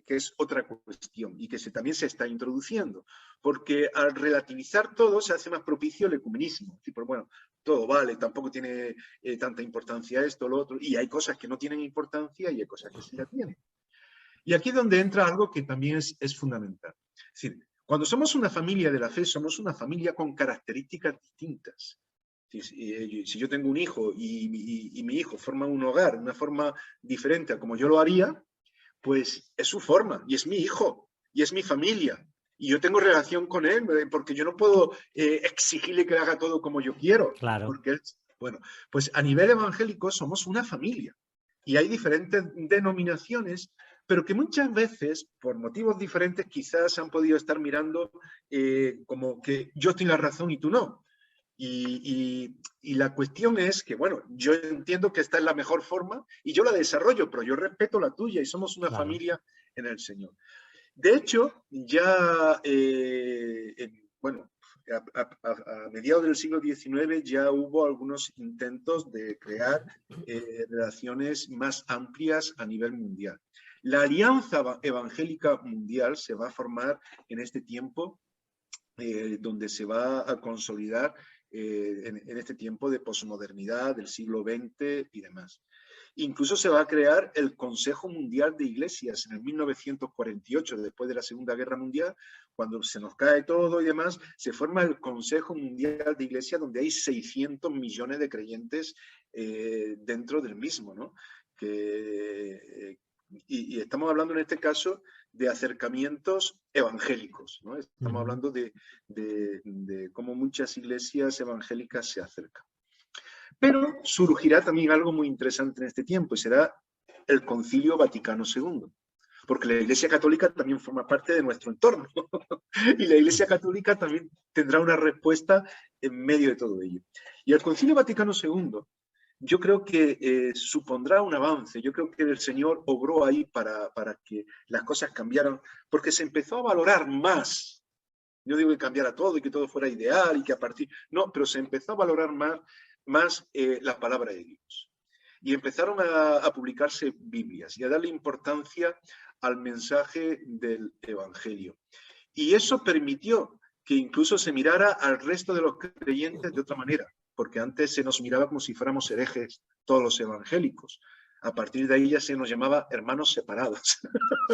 es otra cuestión y que también se está introduciendo, porque al relativizar todo se hace más propicio el ecumenismo. Tipo, bueno, todo vale, tampoco tiene tanta importancia esto, lo otro, y hay cosas que no tienen importancia y hay cosas que sí la tienen. Y aquí es donde entra algo que también es fundamental. Es decir, cuando somos una familia de la fe, somos una familia con características distintas. Si yo tengo un hijo y mi hijo forma un hogar de una forma diferente a como yo lo haría, pues es su forma y es mi hijo y es mi familia. Y yo tengo relación con él porque yo no puedo exigirle que haga todo como yo quiero. Claro. Porque él, bueno, pues a nivel evangélico somos una familia y hay diferentes denominaciones, pero que muchas veces, por motivos diferentes, quizás han podido estar mirando como que yo tengo la razón y tú no. Y la cuestión es que, bueno, yo entiendo que esta es la mejor forma y yo la desarrollo, pero yo respeto la tuya y somos una familia en el Señor. De hecho, ya, bueno, a mediados del siglo XIX ya hubo algunos intentos de crear relaciones más amplias a nivel mundial. La Alianza Evangélica Mundial se va a formar en este tiempo, donde se va a consolidar en este tiempo de posmodernidad del siglo XX y demás. Incluso se va a crear el Consejo Mundial de Iglesias en el 1948, después de la Segunda Guerra Mundial, cuando se nos cae todo y demás, se forma el Consejo Mundial de Iglesias, donde hay 600 millones de creyentes dentro del mismo, ¿no? Y estamos hablando en este caso de acercamientos evangélicos, ¿no? Estamos hablando de cómo muchas iglesias evangélicas se acercan. Pero surgirá también algo muy interesante en este tiempo y será el Concilio Vaticano II, porque la Iglesia Católica también forma parte de nuestro entorno y la Iglesia Católica también tendrá una respuesta en medio de todo ello. Y el Concilio Vaticano II yo creo que supondrá un avance. Yo creo que el Señor obró ahí para que las cosas cambiaran, porque se empezó a valorar más. Yo digo que cambiara todo y que todo fuera ideal y que a partir... No, pero se empezó a valorar más la palabra de Dios. Y empezaron a publicarse Biblias y a darle importancia al mensaje del Evangelio. Y eso permitió que incluso se mirara al resto de los creyentes de otra manera, porque antes se nos miraba como si fuéramos herejes todos los evangélicos. A partir de ahí ya se nos llamaba hermanos separados.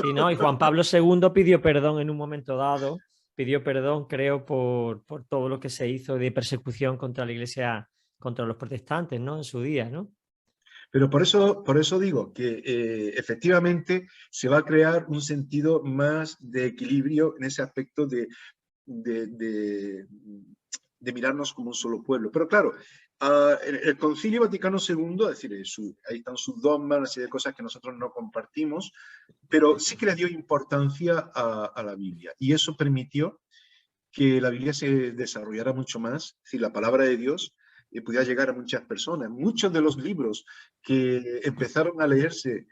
Sí, ¿no? Y Juan Pablo II pidió perdón en un momento dado, pidió perdón, creo, por todo lo que se hizo de persecución contra la Iglesia, contra los protestantes, ¿no? En su día, ¿no? Pero por eso digo que efectivamente se va a crear un sentido más de equilibrio en ese aspecto de, de, de mirarnos como un solo pueblo. Pero claro, el Concilio Vaticano II, es decir, ahí están sus dogmas, una serie de cosas que nosotros no compartimos, pero sí que le dio importancia a la Biblia. Y eso permitió que la Biblia se desarrollara mucho más, es decir, la palabra de Dios pudiera llegar a muchas personas. Muchos de los libros que empezaron a leerse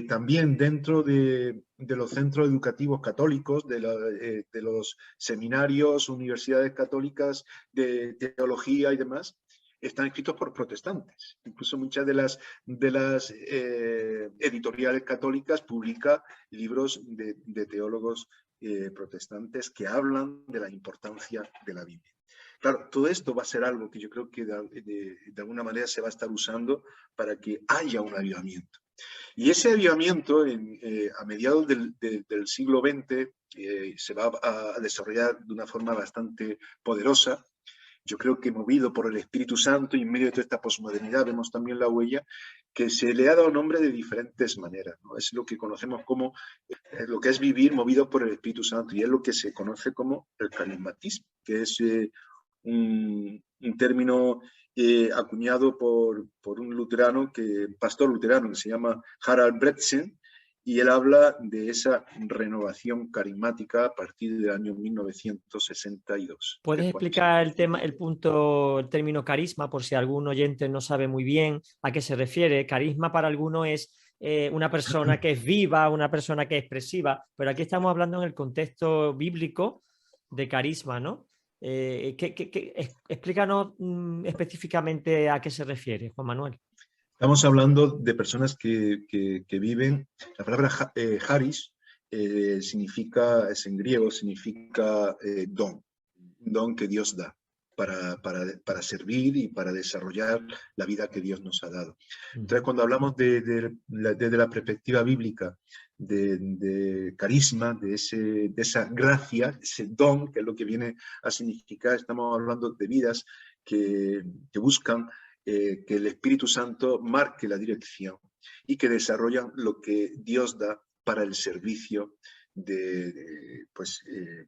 también dentro de los centros educativos católicos, de los seminarios, universidades católicas de teología y demás, están escritos por protestantes. Incluso muchas de las editoriales católicas publican libros de teólogos protestantes que hablan de la importancia de la Biblia. Claro, todo esto va a ser algo que yo creo que de alguna manera se va a estar usando para que haya un avivamiento. Y ese avivamiento a mediados del siglo XX se va a desarrollar de una forma bastante poderosa. Yo creo que movido por el Espíritu Santo y en medio de toda esta posmodernidad vemos también la huella que se le ha dado nombre de diferentes maneras, ¿no? Es lo que conocemos como lo que es vivir movido por el Espíritu Santo y es lo que se conoce como el carismatismo, que es un término acuñado por un luterano, pastor luterano que se llama Harald Brettzen, y él habla de esa renovación carismática a partir del año 1962. ¿Puedes explicar el tema, el término carisma, por si algún oyente no sabe muy bien a qué se refiere? Carisma para alguno es una persona que es viva, una persona que es expresiva, pero aquí estamos hablando en el contexto bíblico de carisma, ¿no? Explícanos específicamente a qué se refiere, Juan Manuel. Estamos hablando de personas que viven, la palabra haris significa, es en griego, significa don, un don que Dios da para servir y para desarrollar la vida que Dios nos ha dado. Entonces, cuando hablamos desde la perspectiva bíblica de carisma, de esa gracia, ese don, que es lo que viene a significar, estamos hablando de vidas que buscan que el Espíritu Santo marque la dirección y que desarrollan lo que Dios da para el servicio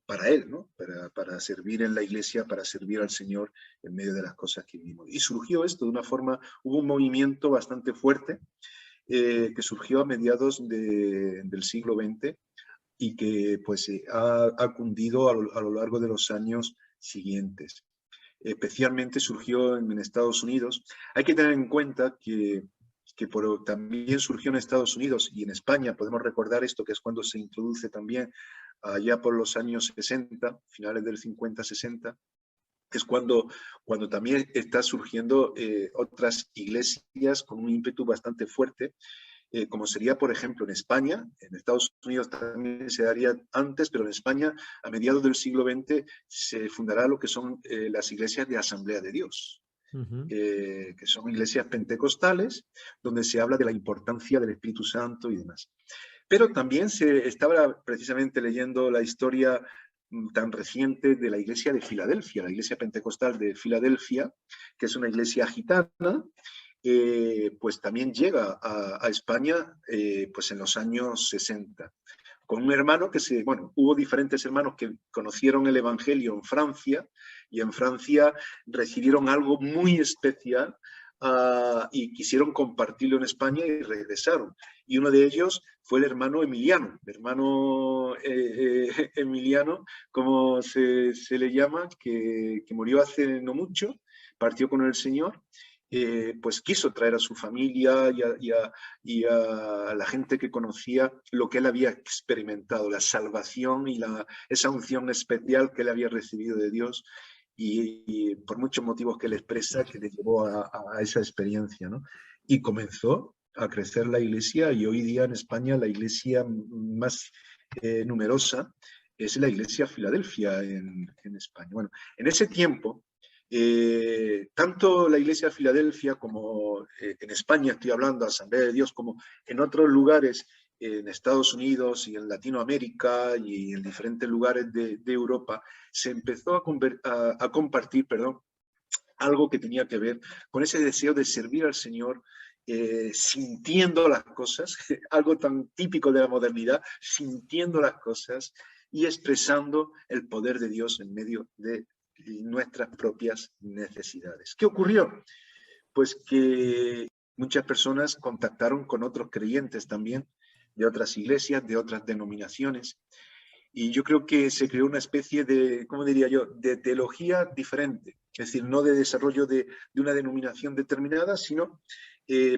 para Él, ¿no? Para servir en la iglesia, para servir al Señor en medio de las cosas que vivimos. Y surgió esto de una forma, hubo un movimiento bastante fuerte que surgió a mediados del siglo XX y que pues ha cundido a lo largo de los años siguientes. Especialmente surgió en Estados Unidos. Hay que tener en cuenta que también surgió en Estados Unidos y en España, podemos recordar esto, que es cuando se introduce también allá por los años 60, finales del 50-60, es cuando también está surgiendo otras iglesias con un ímpetu bastante fuerte, como sería, por ejemplo, en España. En Estados Unidos también se daría antes, pero en España, a mediados del siglo XX, se fundará lo que son las iglesias de Asamblea de Dios, que son iglesias pentecostales, donde se habla de la importancia del Espíritu Santo y demás. Pero también se estaba precisamente leyendo la historia tan reciente de la iglesia de Filadelfia, la iglesia pentecostal de Filadelfia, que es una iglesia gitana, pues también llega a España pues en los años 60, con un hermano hubo diferentes hermanos que conocieron el Evangelio en Francia, y en Francia recibieron algo muy especial y quisieron compartirlo en España y regresaron. Y uno de ellos fue el hermano Emiliano, Emiliano, como se le llama, que murió hace no mucho, partió con el Señor. pues quiso traer a su familia y a la gente que conocía lo que él había experimentado, la salvación y esa unción especial que él había recibido de Dios y por muchos motivos que él expresa que le llevó a esa experiencia, ¿no? Y comenzó a crecer la iglesia y hoy día en España la iglesia más numerosa es la iglesia Filadelfia en España. Bueno, en ese tiempo tanto la iglesia de Filadelfia como en España, estoy hablando, Asamblea de Dios, como en otros lugares, en Estados Unidos y en Latinoamérica y en diferentes lugares de Europa, se empezó a compartir, perdón, algo que tenía que ver con ese deseo de servir al Señor, sintiendo las cosas, algo tan típico de la modernidad, sintiendo las cosas y expresando el poder de Dios en medio de nuestras propias necesidades. ¿Qué ocurrió? Pues que muchas personas contactaron con otros creyentes también, de otras iglesias, de otras denominaciones, y yo creo que se creó una especie de, ¿cómo diría yo?, de teología diferente, es decir, no de desarrollo de una denominación determinada, sino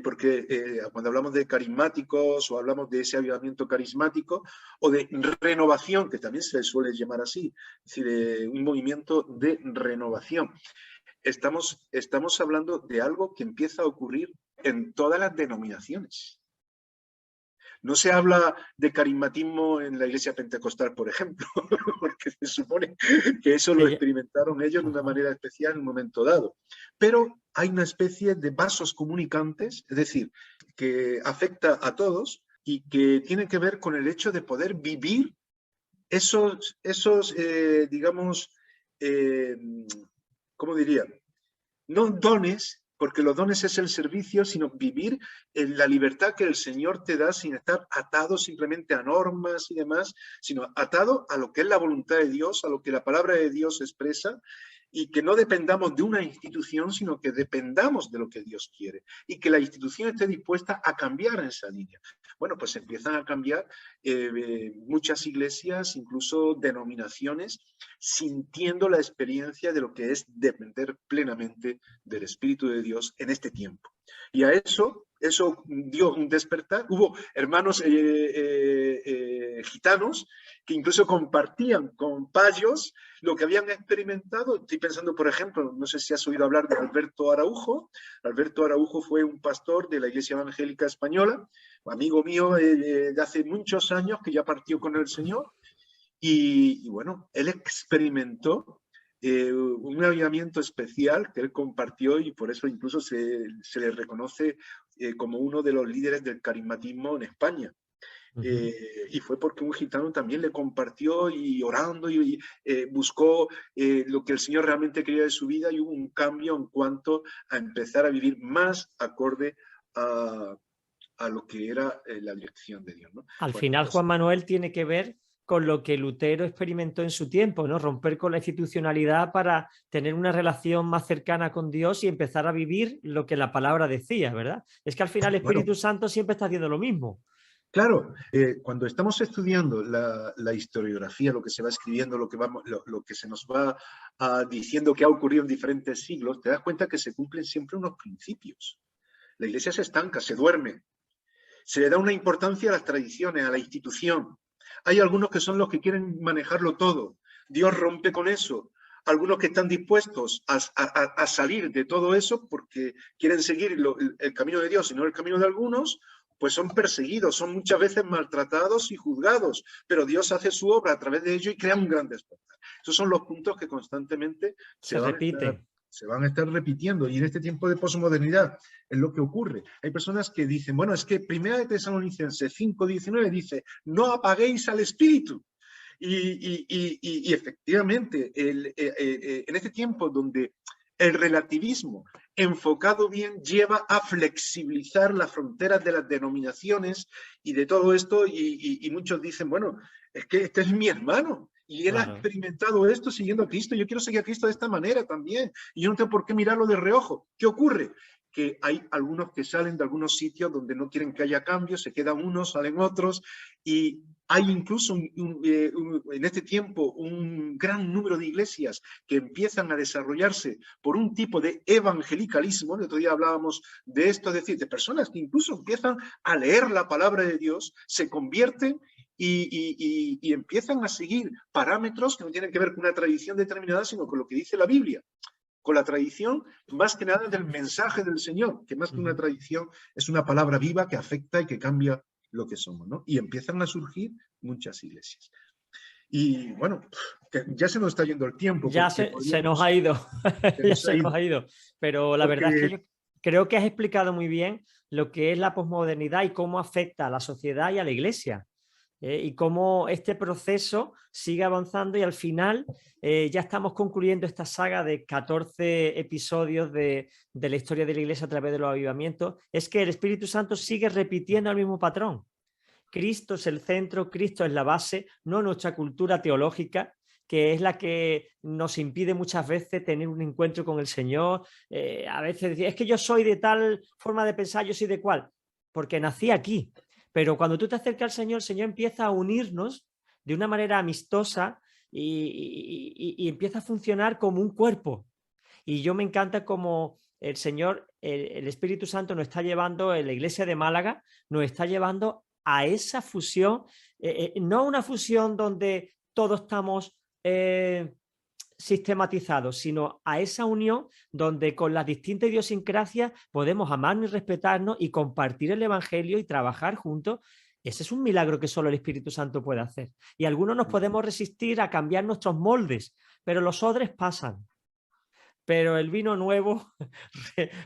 porque cuando hablamos de carismáticos o hablamos de ese avivamiento carismático o de renovación, que también se suele llamar así, es decir, un movimiento de renovación. Estamos hablando de algo que empieza a ocurrir en todas las denominaciones. No se habla de carismatismo en la iglesia pentecostal, por ejemplo, porque se supone que eso lo experimentaron ellos de una manera especial en un momento dado. Pero hay una especie de vasos comunicantes, es decir, que afecta a todos y que tiene que ver con el hecho de poder vivir esos digamos, ¿cómo diría? No dones, porque los dones es el servicio, sino vivir en la libertad que el Señor te da sin estar atado simplemente a normas y demás, sino atado a lo que es la voluntad de Dios, a lo que la palabra de Dios expresa, y que no dependamos de una institución, sino que dependamos de lo que Dios quiere, y que la institución esté dispuesta a cambiar en esa línea. Bueno, pues empiezan a cambiar muchas iglesias, incluso denominaciones, sintiendo la experiencia de lo que es depender plenamente del Espíritu de Dios en este tiempo. Y a eso dio un despertar. Hubo hermanos gitanos que incluso compartían con payos lo que habían experimentado. Estoy pensando, por ejemplo, no sé si has oído hablar de Alberto Araujo. Alberto Araujo fue un pastor de la Iglesia Evangélica Española, amigo mío de hace muchos años, que ya partió con el Señor. Y bueno, él experimentó un avivamiento especial que él compartió y por eso incluso se le reconoce como uno de los líderes del carismatismo en España. Y fue porque un gitano también le compartió y orando y buscó lo que el Señor realmente quería de su vida y hubo un cambio en cuanto a empezar a vivir más acorde a lo que era la dirección de Dios, ¿no? Al final, Juan Manuel, tiene que ver con lo que Lutero experimentó en su tiempo, ¿no? Romper con la institucionalidad para tener una relación más cercana con Dios y empezar a vivir lo que la palabra decía, ¿verdad? Es que al final el Espíritu Santo siempre está haciendo lo mismo. Claro, cuando estamos estudiando la historiografía, lo que se va escribiendo, lo que se nos va diciendo que ha ocurrido en diferentes siglos, te das cuenta que se cumplen siempre unos principios. La iglesia se estanca, se duerme, se le da una importancia a las tradiciones, a la institución. Hay algunos que son los que quieren manejarlo todo. Dios rompe con eso. Algunos que están dispuestos a salir de todo eso porque quieren seguir el camino de Dios y no el camino de algunos, pues son perseguidos, son muchas veces maltratados y juzgados, pero Dios hace su obra a través de ello y crea un gran despertar. Esos son los puntos que constantemente se van a estar repitiendo, y en este tiempo de posmodernidad es lo que ocurre. Hay personas que dicen, bueno, es que 1 Tesalonicenses 5:19 dice, no apaguéis al Espíritu. Y efectivamente, en este tiempo donde el relativismo enfocado bien lleva a flexibilizar las fronteras de las denominaciones y de todo esto, y muchos dicen, bueno, es que este es mi hermano, y él ha experimentado esto siguiendo a Cristo, yo quiero seguir a Cristo de esta manera también, y yo no tengo por qué mirarlo de reojo. ¿Qué ocurre? Que hay algunos que salen de algunos sitios donde no quieren que haya cambios, se quedan unos, salen otros, y Hay incluso en este tiempo un gran número de iglesias que empiezan a desarrollarse por un tipo de evangelicalismo. El otro día hablábamos de esto, es decir, de personas que incluso empiezan a leer la palabra de Dios, se convierten y empiezan a seguir parámetros que no tienen que ver con una tradición determinada, sino con lo que dice la Biblia, con la tradición más que nada del mensaje del Señor, que más que una tradición es una palabra viva que afecta y que cambia lo que somos, ¿no? Y empiezan a surgir muchas iglesias. Y bueno, que ya se nos está yendo el tiempo. Ya se nos ha ido, se nos ha ido. Pero la verdad es que yo creo que has explicado muy bien lo que es la posmodernidad y cómo afecta a la sociedad y a la iglesia. Y cómo este proceso sigue avanzando y al final ya estamos concluyendo esta saga de 14 episodios de la historia de la iglesia a través de los avivamientos. Es que el Espíritu Santo sigue repitiendo el mismo patrón. Cristo es el centro, Cristo es la base, no nuestra cultura teológica, que es la que nos impide muchas veces tener un encuentro con el Señor. A veces decir, es que yo soy de tal forma de pensar, yo soy de cual, porque nací aquí. Pero cuando tú te acercas al Señor, el Señor empieza a unirnos de una manera amistosa y empieza a funcionar como un cuerpo. Y yo me encanta como el Señor, el Espíritu Santo nos está llevando, en la iglesia de Málaga, nos está llevando a esa fusión, no una fusión donde todos estamos sistematizados, sino a esa unión donde con las distintas idiosincrasias podemos amarnos y respetarnos y compartir el Evangelio y trabajar juntos. Ese es un milagro que solo el Espíritu Santo puede hacer. Y algunos nos podemos resistir a cambiar nuestros moldes, pero los odres pasan. Pero el vino nuevo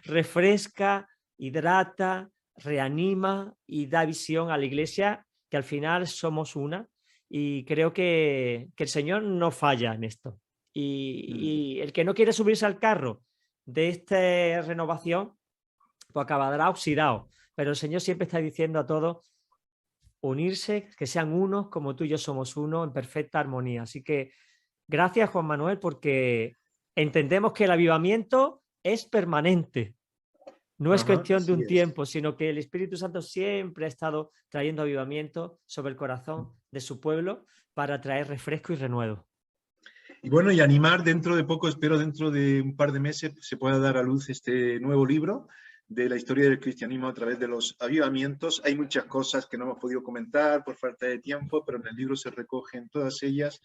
refresca, hidrata, reanima y da visión a la iglesia, que al final somos una. Y creo que el Señor no falla en esto. Y el que no quiere subirse al carro de esta renovación, pues acabará oxidado. Pero el Señor siempre está diciendo a todos unirse, que sean unos como tú y yo somos uno, en perfecta armonía. Así que gracias, Juan Manuel, porque entendemos que el avivamiento es permanente. No es cuestión de un tiempo, sino que el Espíritu Santo siempre ha estado trayendo avivamiento sobre el corazón de su pueblo para traer refresco y renuevo. Y bueno, y animar dentro de poco, espero dentro de un par de meses, se pueda dar a luz este nuevo libro de la historia del cristianismo a través de los avivamientos. Hay muchas cosas que no hemos podido comentar por falta de tiempo, pero en el libro se recogen todas ellas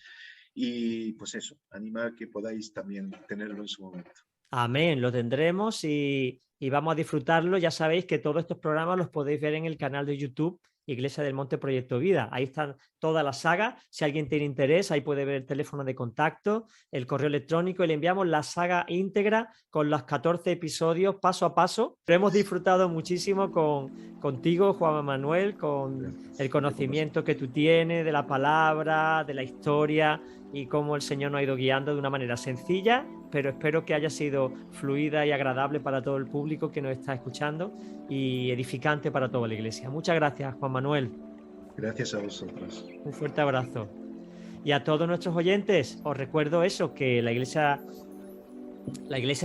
y pues eso, animar que podáis también tenerlo en su momento. Amén, lo tendremos y vamos a disfrutarlo. Ya sabéis que todos estos programas los podéis ver en el canal de YouTube Iglesia del Monte Proyecto Vida. Ahí están toda la saga. Si alguien tiene interés, ahí puede ver el teléfono de contacto, el correo electrónico y le enviamos la saga íntegra con los 14 episodios paso a paso. Lo hemos disfrutado muchísimo contigo, Juan Manuel, con el conocimiento que tú tienes de la palabra, de la historia y cómo el Señor nos ha ido guiando de una manera sencilla, pero espero que haya sido fluida y agradable para todo el público que nos está escuchando y edificante para toda la iglesia. Muchas gracias, Juan Manuel. Gracias a vosotros. Un fuerte abrazo. Y a todos nuestros oyentes, os recuerdo eso, que la iglesia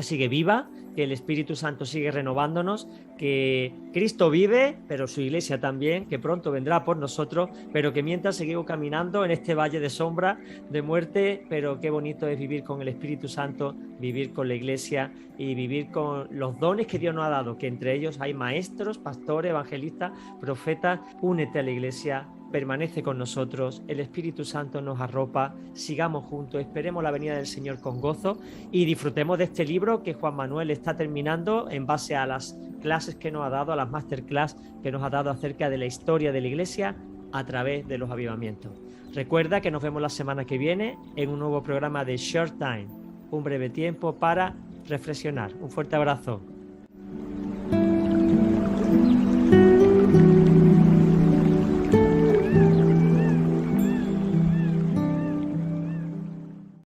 sigue viva, que el Espíritu Santo sigue renovándonos, que Cristo vive, pero su iglesia también, que pronto vendrá por nosotros, pero que mientras seguimos caminando en este valle de sombra, de muerte, pero qué bonito es vivir con el Espíritu Santo, vivir con la iglesia y vivir con los dones que Dios nos ha dado, que entre ellos hay maestros, pastores, evangelistas, profetas. Únete a la iglesia, permanece con nosotros, el Espíritu Santo nos arropa, sigamos juntos, esperemos la venida del Señor con gozo y disfrutemos de este libro que Juan Manuel está terminando en base a las clases que nos ha dado, a las masterclass que nos ha dado acerca de la historia de la iglesia a través de los avivamientos. Recuerda que nos vemos la semana que viene en un nuevo programa de Short Time, un breve tiempo para reflexionar. Un fuerte abrazo.